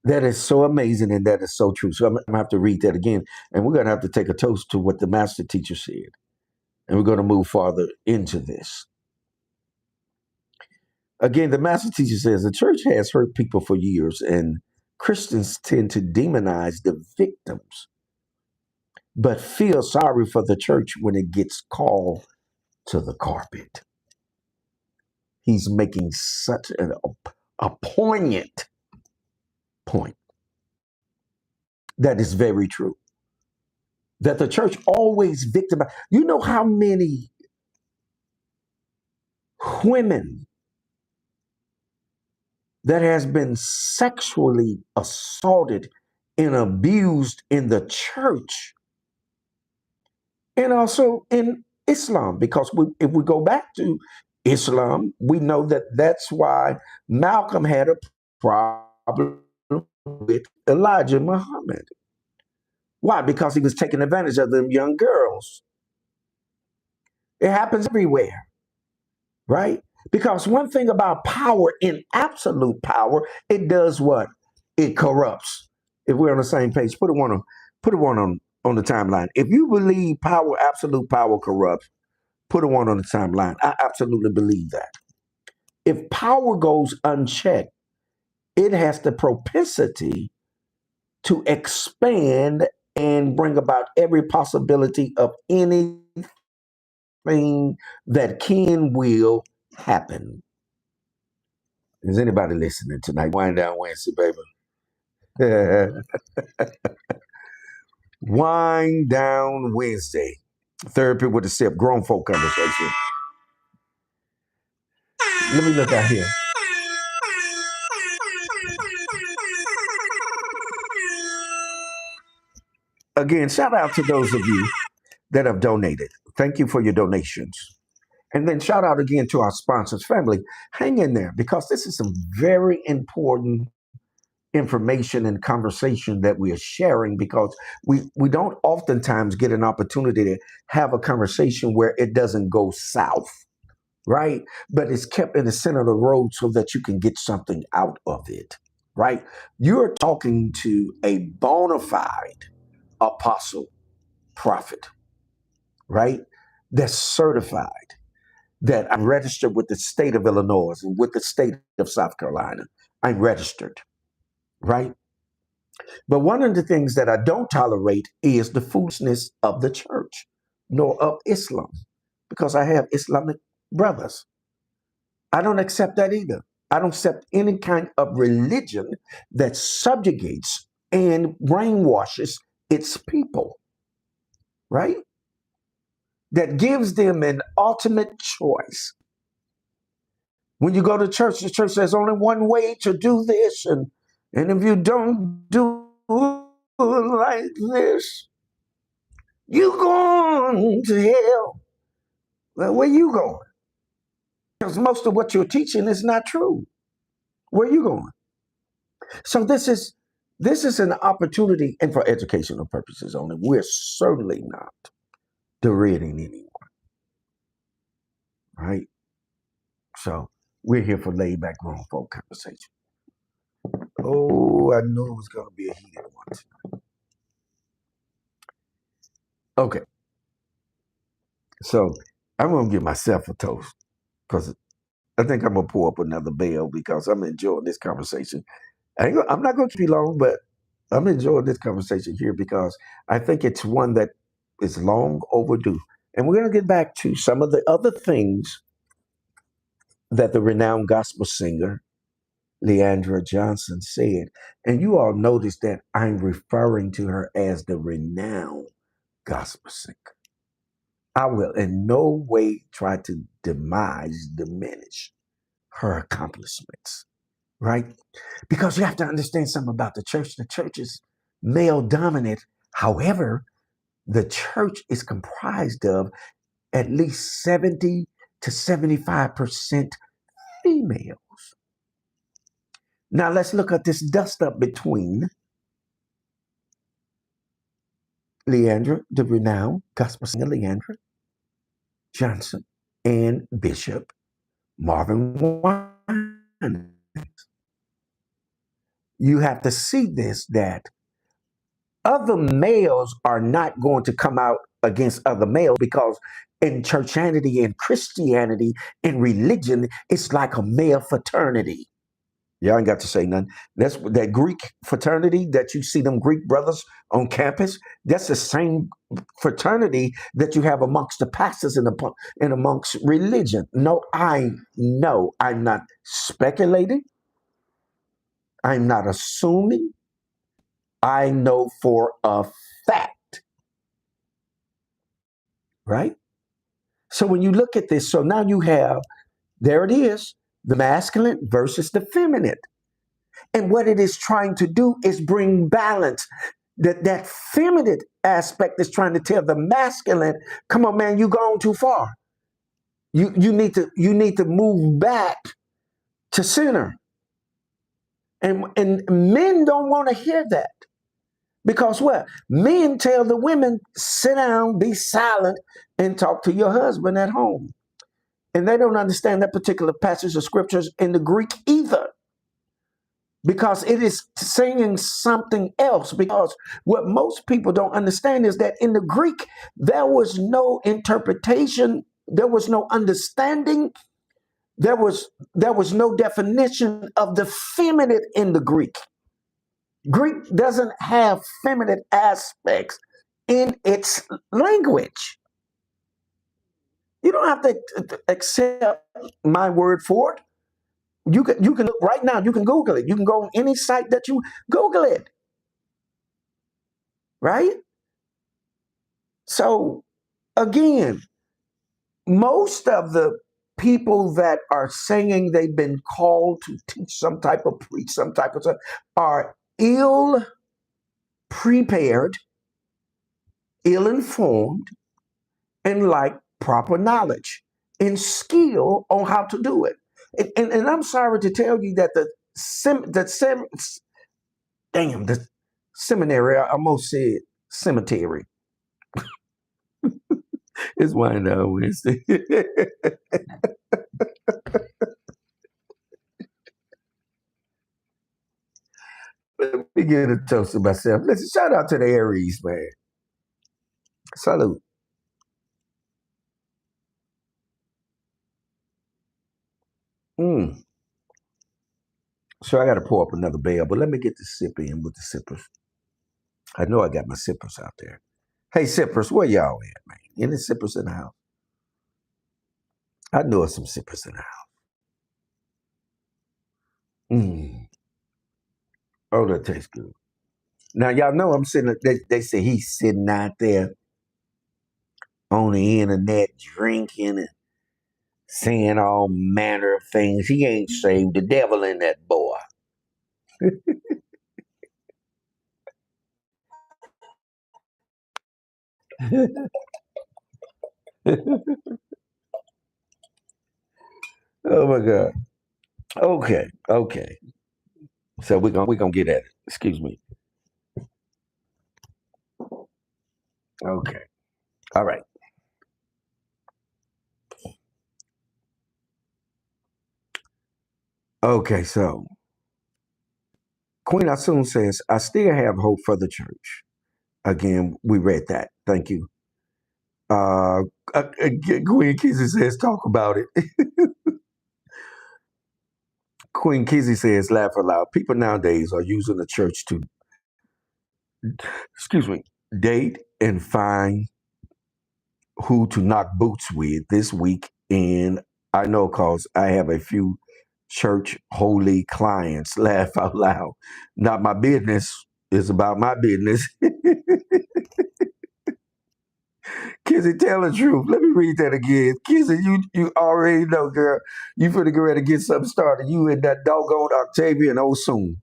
That is so amazing, and that is so true. So I'm gonna have to read that again, and we're gonna have to take a toast to what the master teacher said, and we're gonna move farther into this. Again, the master teacher says the church has hurt people for years, and Christians tend to demonize the victims, but feel sorry for the church when it gets called to the carpet. He's making such a poignant point that is very true. That the church always victimizes. You know how many women that has been sexually assaulted and abused in the church and also in Islam, because if we go back to Islam, we know that that's why Malcolm had a problem with Elijah Muhammad. Why? Because he was taking advantage of them young girls. It happens everywhere, right? Because one thing about power, in absolute power, it does what? It corrupts. If we're on the same page, put it one on the timeline. If you believe power, absolute power corrupts, put a one on the timeline. I absolutely believe that. If power goes unchecked, it has the propensity to expand and bring about every possibility of anything that can will happen. Is anybody listening tonight? Wind Down Wednesday, baby. Wind Down Wednesday. Therapy with a sip, grown folk conversation. Let me look out here. Again, shout out to those of you that have donated. Thank you for your donations. And then shout out again to our sponsors, family. Hang in there because this is some very important information and conversation that we are sharing, because we don't oftentimes get an opportunity to have a conversation where it doesn't go south, right? But it's kept in the center of the road so that you can get something out of it, right? You're talking to a bona fide apostle, prophet, right? That's certified, that I'm registered with the state of Illinois and with the state of South Carolina. I'm registered, right? But one of the things that I don't tolerate is the foolishness of the church, nor of Islam, because I have Islamic brothers. I don't accept that either. I don't accept any kind of religion that subjugates and brainwashes its people, right? That gives them an ultimate choice. When you go to church, the church says only one way to do this, and if you don't do it like this, you going to hell. Well, where you going? Because most of what you're teaching is not true. Where you going? So this is an opportunity, and for educational purposes only. We're certainly not deriding anyone, right? So we're here for laid back grown folk conversation. Oh, I knew it was going to be a heated one. Okay, so I'm going to give myself a toast because I think I'm going to pour up another bell because I'm enjoying this conversation. I'm not going to keep you long, but I'm enjoying this conversation here because I think it's one that is long overdue. And we're going to get back to some of the other things that the renowned gospel singer, Leandra Johnson, said. And you all notice that I'm referring to her as the renowned gospel singer. I will in no way try to diminish her accomplishments, right? Because you have to understand something about the church. The church is male dominant. However, the church is comprised of at least 70 to 75% females. Now let's look at this dust up between Leandra, the renowned gospel singer Leandra Johnson, and Bishop Marvin Wine. You have to see this, that other males are not going to come out against other males because in churchianity and Christianity and religion, it's like a male fraternity. Y'all ain't got to say nothing. That's that Greek fraternity that you see them Greek brothers on campus. That's the same fraternity that you have amongst the pastors and amongst religion. No, I'm not speculating. I'm not assuming. I know for a fact, right? So when you look at this, so now you have, there it is, the masculine versus the feminine. And what it is trying to do is bring balance. That feminine aspect is trying to tell the masculine, come on, man, you gone too far. You need to move back to center. And men don't want to hear that. Because what? Men tell the women, sit down, be silent, and talk to your husband at home. And they don't understand that particular passage of scriptures in the Greek either. Because it is saying something else. Because what most people don't understand is that in the Greek, there was no interpretation, there was no understanding, there was no definition of the feminine in the Greek. Greek doesn't have feminine aspects in its language. You don't have to accept my word for it. You can look right now, you can Google it. You can go on any site that you Google it. Right? So again, most of the people that are saying they've been called to teach some type of preach, some type of stuff, are ill prepared, ill informed, and lack proper knowledge and skill on how to do it. And I'm sorry to tell you that the seminary, I almost said cemetery. It's Wind Down Wednesday. Let me get a toast to myself. Listen, shout out to the Aries, man. Salute. So I got to pour up another bell, but let me get the sip in with the sippers. I know I got my sippers out there. Hey, sippers, where y'all at, man? Any sippers in the house? I know some sippers in the house. Mm. Oh, that tastes good. Now, y'all know I'm sitting, they say he's sitting out there on the internet drinking and saying all manner of things. He ain't saved the devil in that boy. Oh my God. Okay. Okay. So we're gonna get at it. Excuse me. Okay. All right. Okay, so Queen Asun says, I still have hope for the church. Again, we read that. Thank you. Uh, Queen Kizzy says, talk about it. Queen Kizzy says, laugh aloud. People nowadays are using the church to, excuse me, date and find who to knock boots with this week. And I know because I have a few church holy clients. Laugh out loud. Not my business. It's about my business. Kizzy, tell the truth. Let me read that again. Kizzy, you already know, girl. You finna get ready to get something started. You and that doggone Octavian soon.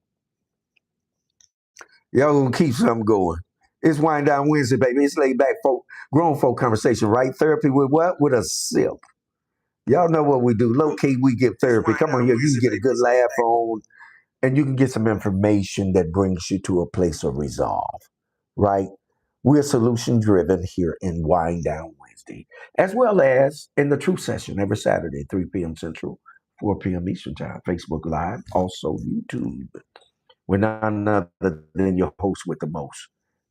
Y'all gonna keep something going. It's Wind Down Wednesday, baby. It's laid back folk, grown folk conversation, right? Therapy with what? With a sip. Y'all know what we do. Low key, we give therapy. Come on here. You can get a good laugh on and you can get some information that brings you to a place of resolve, right? We're solution driven here in Wind Down Wednesday, as well as in the Truth Session every Saturday, 3 p.m. Central, 4 p.m. Eastern Time, Facebook Live, also YouTube. We're none other than your host with the most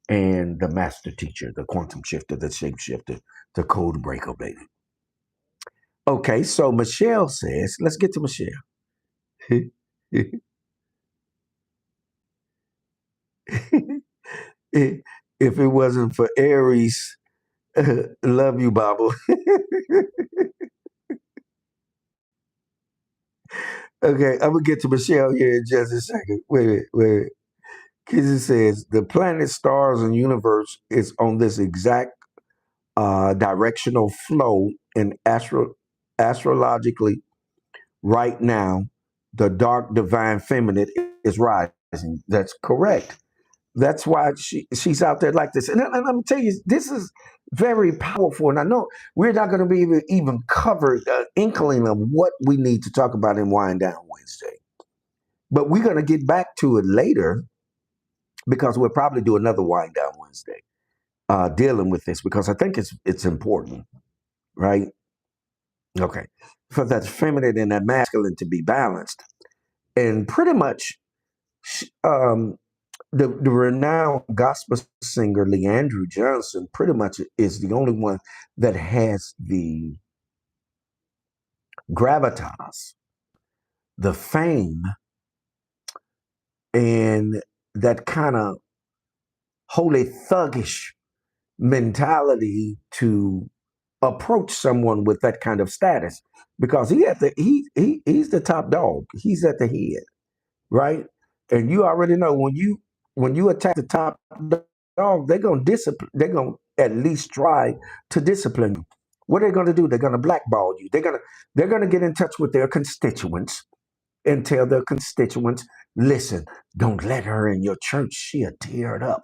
and the master teacher, the quantum shifter, the shapeshifter, the code breaker, baby. Okay, so Michelle says, let's get to Michelle. If it wasn't for Aries, love you, Bobble. Okay, I'm gonna get to Michelle here in just a second. Wait. Kizzy says the planet, stars, and universe is on this exact directional flow and astrologically right now. The dark divine feminine is rising. That's correct. That's why she's out there like this. And I'm gonna tell you, this is very powerful. And I know we're not going to be even covered inkling of what we need to talk about in Wind Down Wednesday. But we're going to get back to it later because we'll probably do another Wind Down Wednesday dealing with this because I think it's important, right? Okay, for that feminine and that masculine to be balanced, and pretty much um, the renowned gospel singer Leandrew Johnson pretty much is the only one that has the gravitas, the fame, and that kind of holy thuggish mentality to approach someone with that kind of status because he's the top dog. He's at the head, right? And you already know when you attack the top dog, they're gonna discipline. They're gonna at least try to discipline you. What are they gonna do? They're gonna blackball you. They're gonna get in touch with their constituents and tell their constituents, listen, don't let her in your church. She'll tear it up.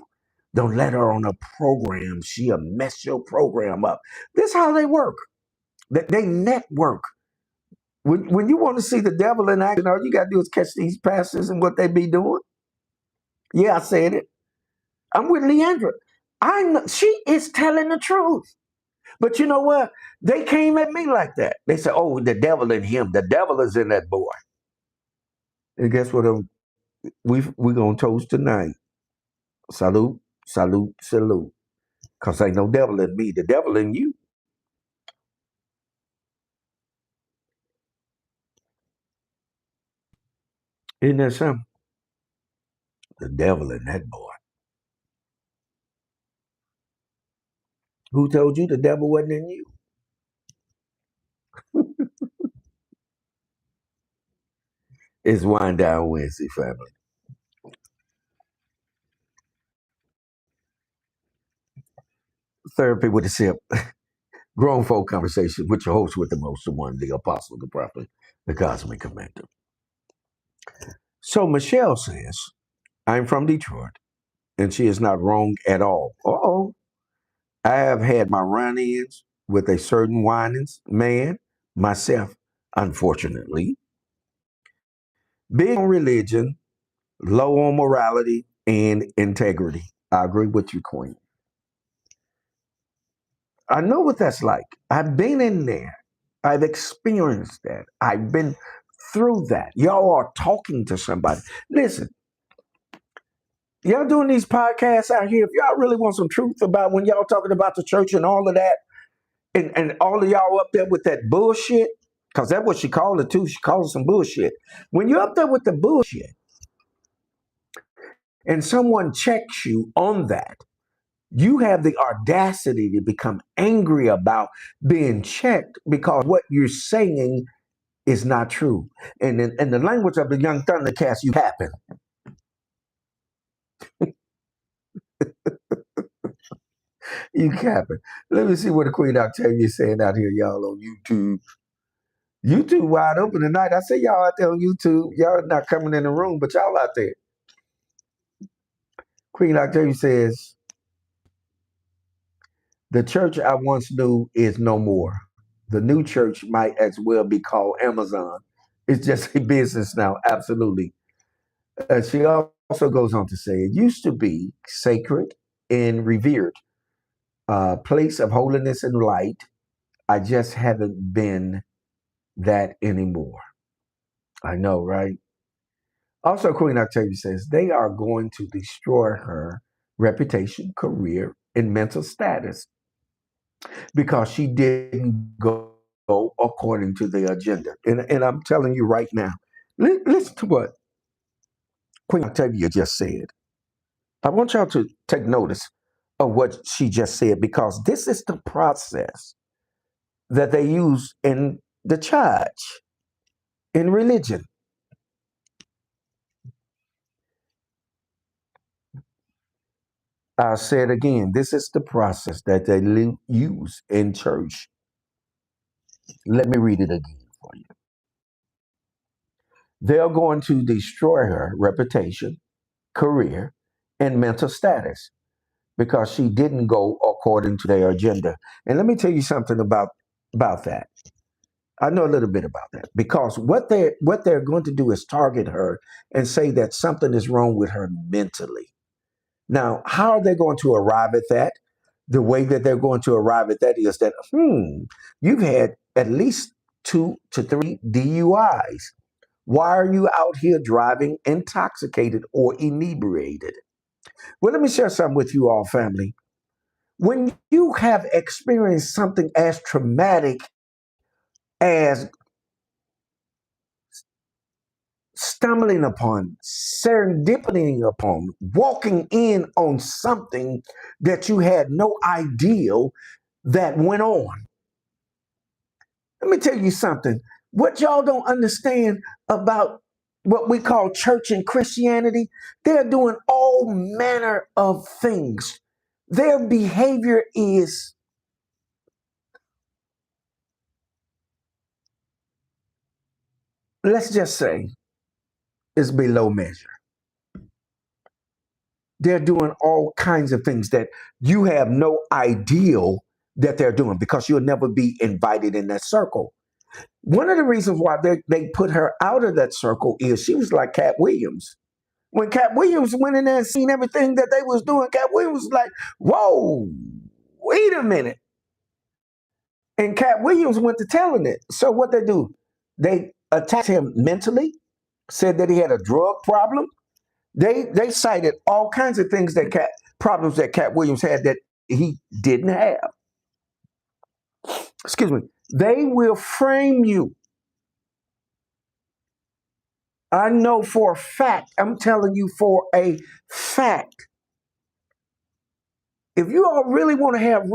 Don't let her on a program. She'll mess your program up. This is how they work. They network. When you want to see the devil in action, all you got to do is catch these pastors and what they be doing. Yeah, I said it. I'm with Leandra. I know she is telling the truth. But you know what? They came at me like that. They said, "Oh, the devil in him. The devil is in that boy." And guess what? We gonna toast tonight. Salute, salute, salute. Cause ain't no devil in me. The devil in you. Isn't there something? The devil in that boy. Who told you the devil wasn't in you? It's Wind Down Wednesday, family. Therapy with a sip. Grown folk conversation with your host with the most, the one, the apostle, the prophet, the cosmic commander. So Michelle says, I'm from Detroit, and she is not wrong at all. Uh-oh. I have had my run-ins with a certain whinings man, myself, unfortunately. Big on religion, low on morality and integrity. I agree with you, Queen. I know what that's like. I've been in there. I've experienced that. I've been through that. Y'all are talking to somebody. Listen, y'all doing these podcasts out here. If y'all really want some truth about when y'all talking about the church and all of that, and all of y'all up there with that bullshit, because that's what she called it too. She called it some bullshit. When you're up there with the bullshit and someone checks you on that, you have the audacity to become angry about being checked because what you're saying is not true. And in the language of the young Thundercats, you happen. You capping. Let me see what the Queen Octavia is saying out here, y'all, on YouTube. YouTube wide open tonight. I see y'all out there on YouTube. Y'all not coming in the room, but y'all out there. Queen Octavia says, the church I once knew is no more. The new church might as well be called Amazon. It's just a business now. Absolutely. She also goes on to say, it used to be sacred and revered, place of holiness and light. I just haven't been that anymore. I know, right? Also, Queen Octavia says they are going to destroy her reputation, career, and mental status because she didn't go according to the agenda. And I'm telling you right now, listen to what Queen Octavia just said. I want y'all to take notice of what she just said because this is the process that they use in the church, in religion. I'll say it again. This is the process that they use in church. Let me read it again for you. They're going to destroy her reputation, career, and mental status because she didn't go according to their agenda. And let me tell you something about that. I know a little bit about that because what they're going to do is target her and say that something is wrong with her mentally. Now, how are they going to arrive at that? The way that they're going to arrive at that is that, you've had at least 2 to 3 DUIs. Why are you out here driving intoxicated or inebriated? Well, let me share something with you all, family. When you have experienced something as traumatic as stumbling upon, serendipity upon, walking in on something that you had no idea that went on. Let me tell you something. What y'all don't understand about what we call church and Christianity, they're doing all manner of things. Their behavior is, let's just say, is below measure. They're doing all kinds of things that you have no idea that they're doing because you'll never be invited in that circle. One of the reasons why they put her out of that circle is she was like Cat Williams. When Cat Williams went in there and seen everything that they was doing, Cat Williams was like, whoa, wait a minute. And Cat Williams went to telling it. So what they do? They attacked him mentally, said that he had a drug problem. They cited all kinds of things that problems that Cat Williams had that he didn't have. Excuse me. They will frame you I know for a fact, I'm telling you for a fact, if you all really want to have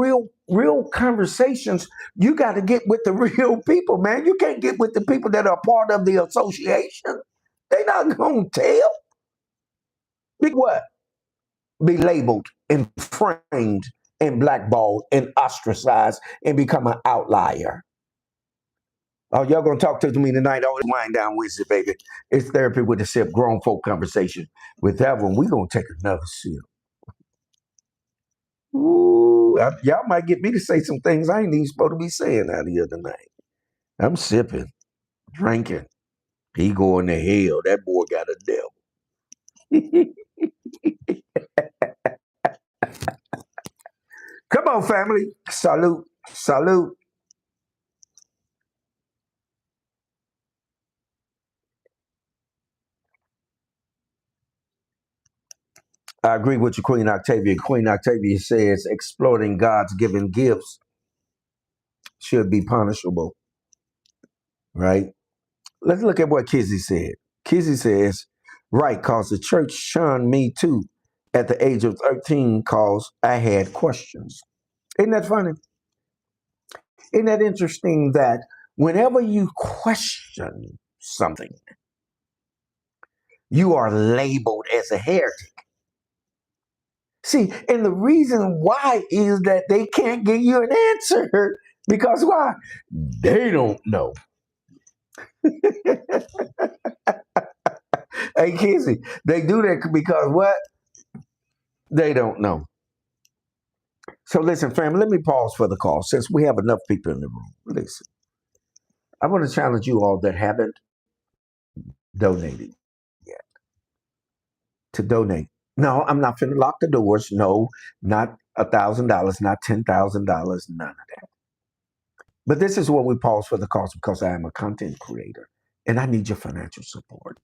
real conversations, you got to get with the real people, man. You can't get with the people that are part of the association. They're not going to tell. Be what? Be labeled and framed and blackballed and ostracized and become an outlier. Oh, y'all gonna talk to me tonight? Oh, it's Wind Down Wednesday, baby. It's therapy with a sip, grown folk conversation. With that one, we gonna take another sip. Ooh, y'all might get me to say some things I ain't even supposed to be saying out here tonight. I'm sipping, drinking. He going to hell. That boy got a devil. Come on, family. Salute. Salute. I agree with you, Queen Octavia. Queen Octavia says exploiting God's given gifts should be punishable, right? Let's look at what Kizzy said. Kizzy says, right, cause the church shunned me too at the age of 13 cause I had questions. Isn't that funny? Isn't that interesting that whenever you question something, you are labeled as a heretic? See, and the reason why is that they can't give you an answer because why? They don't know. Hey, Kizzy, they do that because what? They don't know. So listen, family, let me pause for the call since we have enough people in the room. Listen, I want to challenge you all that haven't donated yet to donate. No, I'm not finna lock the doors. No, not $1,000, not $10,000, none of that. But this is what we pause for the calls because I am a content creator and I need your financial support.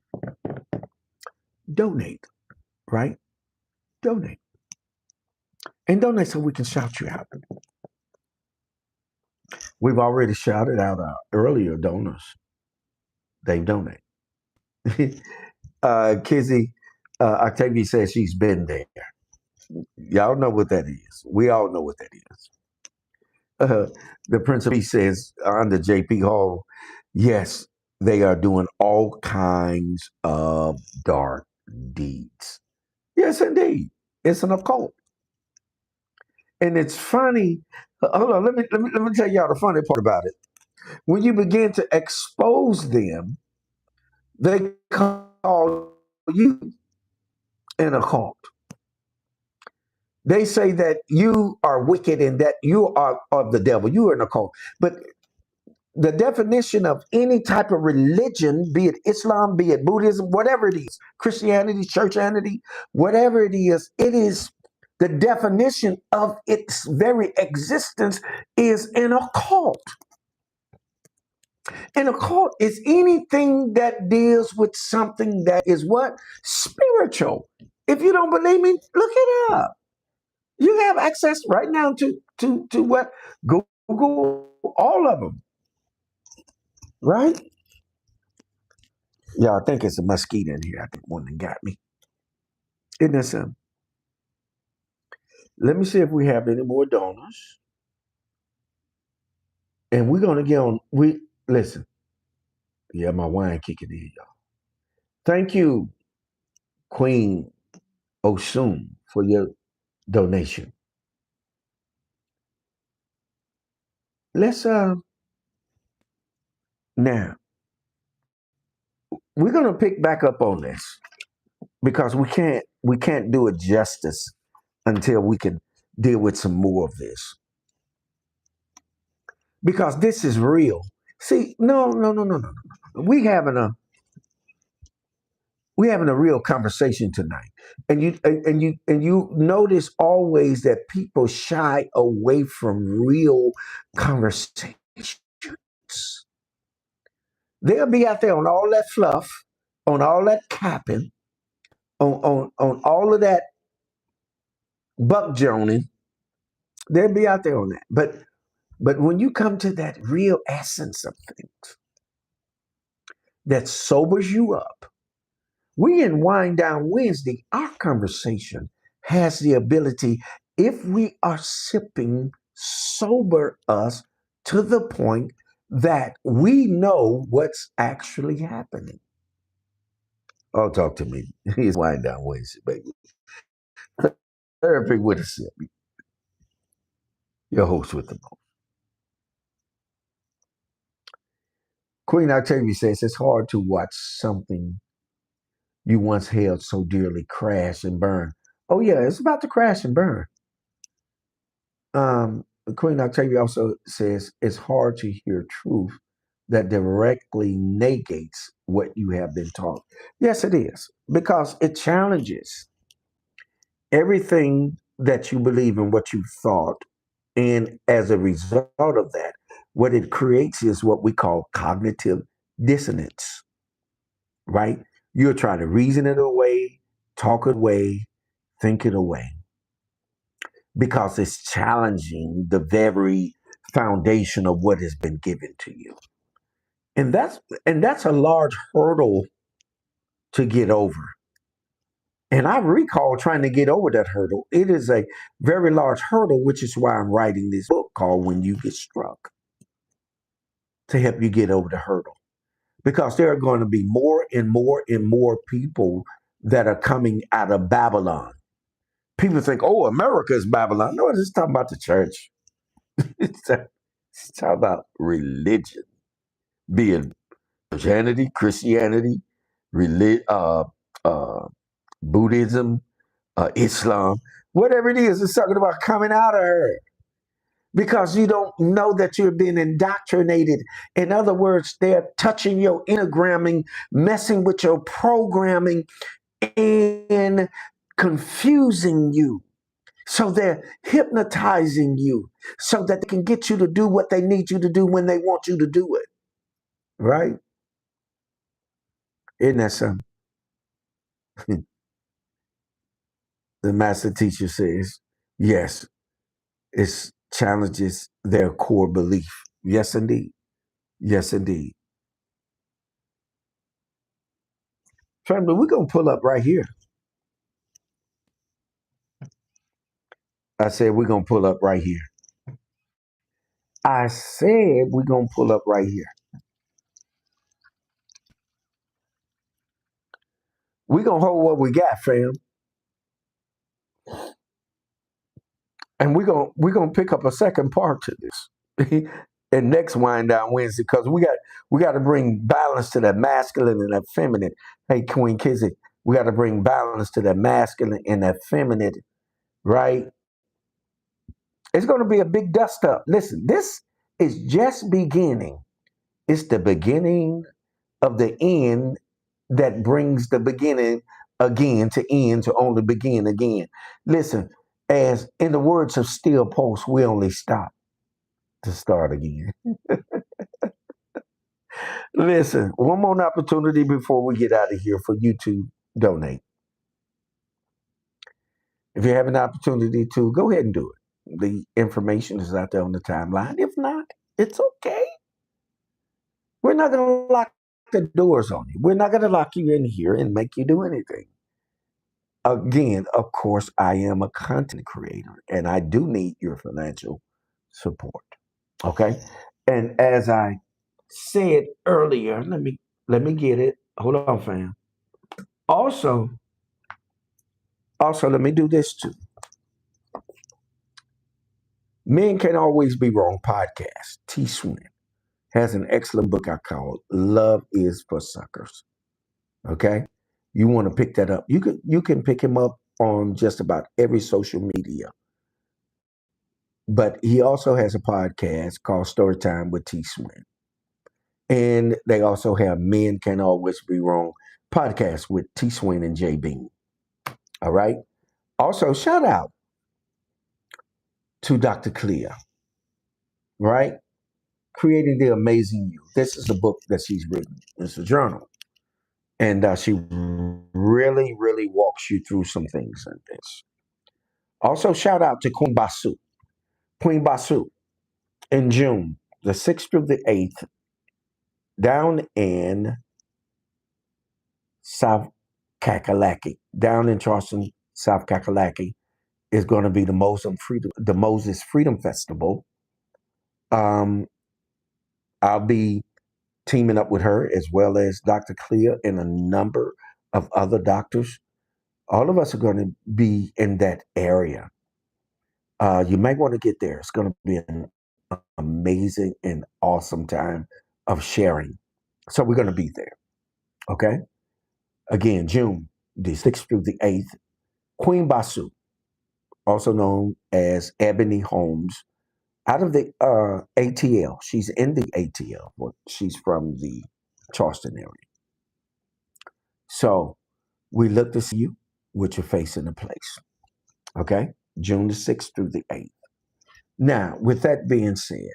Donate, right? Donate. And donate so we can shout you out. We've already shouted out our earlier donors. They donate. Kizzy, Octavia says she's been there. Y'all know what that is. We all know what that is. The Prince of Peace says under JP Hall, yes, they are doing all kinds of dark deeds. Yes, indeed. It's an occult. And it's funny. Hold on, let me tell y'all the funny part about it. When you begin to expose them, they call you an occult. They say that you are wicked and that you are of the devil. You are an occult. But the definition of any type of religion, be it Islam, be it Buddhism, whatever it is, Christianity, churchianity, whatever it is the definition of its very existence is an occult. An occult is anything that deals with something that is what? Spiritual. If you don't believe me, look it up. You have access right now to what? Google all of them, right? Yeah, I think it's a mosquito in here. I think one that got me. Isn't that something? Let me see if we have any more donors. And we're gonna get on. We listen. Yeah, my wine kicking in, y'all. Thank you, Queen Osun, for your donation. Let's now we're gonna pick back up on this because we can't do it justice until we can deal with some more of this because this is real. See, no. We having a real conversation tonight, and you notice always that people shy away from real conversations. They'll be out there on all that fluff, on all that capping, on all of that buck joning. They'll be out there on that, but when you come to that real essence of things that sobers you up, We in Wind Down Wednesday, our conversation has the ability, if we are sipping, sober us to the point that we know what's actually happening. Oh, talk to me. He's Wind Down Wednesday, baby. Therapy with a sip. Your host with the most. Queen Octavia says it's hard to watch something you once held so dearly crash and burn. Oh yeah, it's about to crash and burn. Um, Queen Octavia also says it's hard to hear truth that directly negates what you have been taught. Yes, it is, because it challenges everything that you believe and what you thought. And as a result of that, what it creates is what we call cognitive dissonance, right? You're trying to reason it away, talk it away, think it away, because it's challenging the very foundation of what has been given to you. And that's a large hurdle to get over. And I recall trying to get over that hurdle. It is a very large hurdle, which is why I'm writing this book called When You Get Struck, to help you get over the hurdle. Because there are going to be more and more and more people that are coming out of Babylon. People think, oh, America is Babylon. No, it's talking about the church. It's talking about religion, being Christianity, uh, uh, Buddhism, Islam, whatever it is. It's talking about coming out of her, because you don't know that you're being indoctrinated. In other words, they're touching your enneagramming, messing with your programming, and confusing you. So they're hypnotizing you so that they can get you to do what they need you to do when they want you to do it. Right? Isn't that something? The master teacher says, yes, it challenges their core belief. Yes, indeed. Yes, indeed. Family, we're going to pull up right here. I said, we're going to pull up right here. I said, we're going to pull up right here. We're going to hold what we got, fam. And we're gonna pick up a second part to this. And next Wind Down Wednesday, because we got to bring balance to that masculine and that feminine. Hey, Queen Kizzy, we got to bring balance to that masculine and that feminine, right? It's going to be a big dust up. Listen, this is just beginning. It's the beginning of the end that brings the beginning again to end to only begin again. Listen, as in the words of Steel Post, we only stop to start again. Listen, one more opportunity before we get out of here for you to donate. If you have an opportunity to, go ahead and do it. The information is out there on the timeline. If not, it's okay. We're not going to lock the doors on you. We're not going to lock you in here and make you do anything. Again, of course, I am a content creator and I do need your financial support. Okay. And as I said earlier, let me get it. Hold on, fam. Also, let me do this too. Men Can Always Be Wrong podcast. T. Swin has an excellent book I call Love Is for Suckers. Okay. You want to pick that up. You can pick him up on just about every social media. But he also has a podcast called Storytime with T. Swin. And they also have Men Can Always Be Wrong podcast with T. Swin and J. Bean. All right. Also, shout out to Dr. Clea, right? Creating the Amazing You. This is a book that she's written. It's a journal. And she really, really walks you through some things in this. Also, shout out to Queen Basu. Queen Basu in June, the 6th through the 8th, down in South. Kakalaki. Down in Charleston, South Kakalaki is going to be the Moses Freedom Festival. Um, I'll be teaming up with her as well as Dr. Clea and a number of other doctors. All of us are going to be in that area. You might want to get there. It's going to be an amazing and awesome time of sharing. So we're going to be there. Okay. Again, June the 6th through the 8th, Queen Basu, also known as Ebony Holmes, out of the ATL. She's in the ATL, but she's from the Charleston area. So we look to see you with your face in the place. Okay? June the 6th through the 8th. Now, with that being said,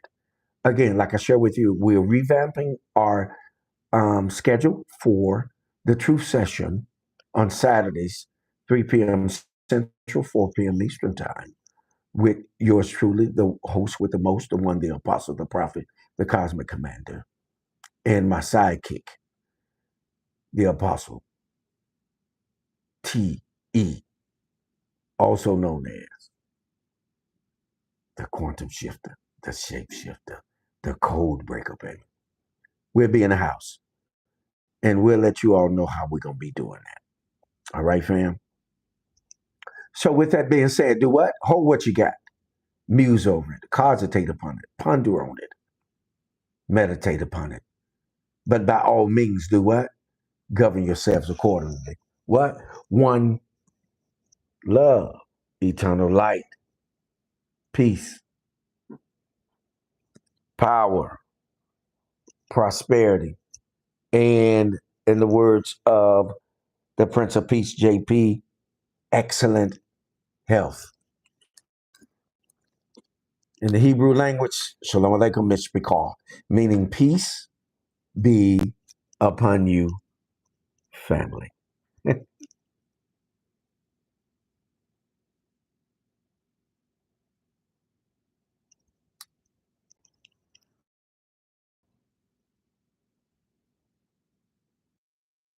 again, like I shared with you, we're revamping our schedule for the Truth Session on Saturdays, 3 p.m. Central, 4 p.m. Eastern Time, with yours truly, the host with the most, the one, the apostle, the prophet, the cosmic commander, and my sidekick, the apostle, T.E., also known as the quantum shifter, the shapeshifter, the code breaker, baby. We'll be in the house, and we'll let you all know how we're going to be doing that. All right, fam? So with that being said, do what? Hold what you got. Muse over it. Cogitate upon it. Ponder on it. Meditate upon it. But by all means, do what? Govern yourselves accordingly. What? One, love, eternal light, peace, power, prosperity, and in the words of the Prince of Peace, JP, excellent health. In the Hebrew language, Shalom Aleichem Mishpachah, meaning peace be upon you, family.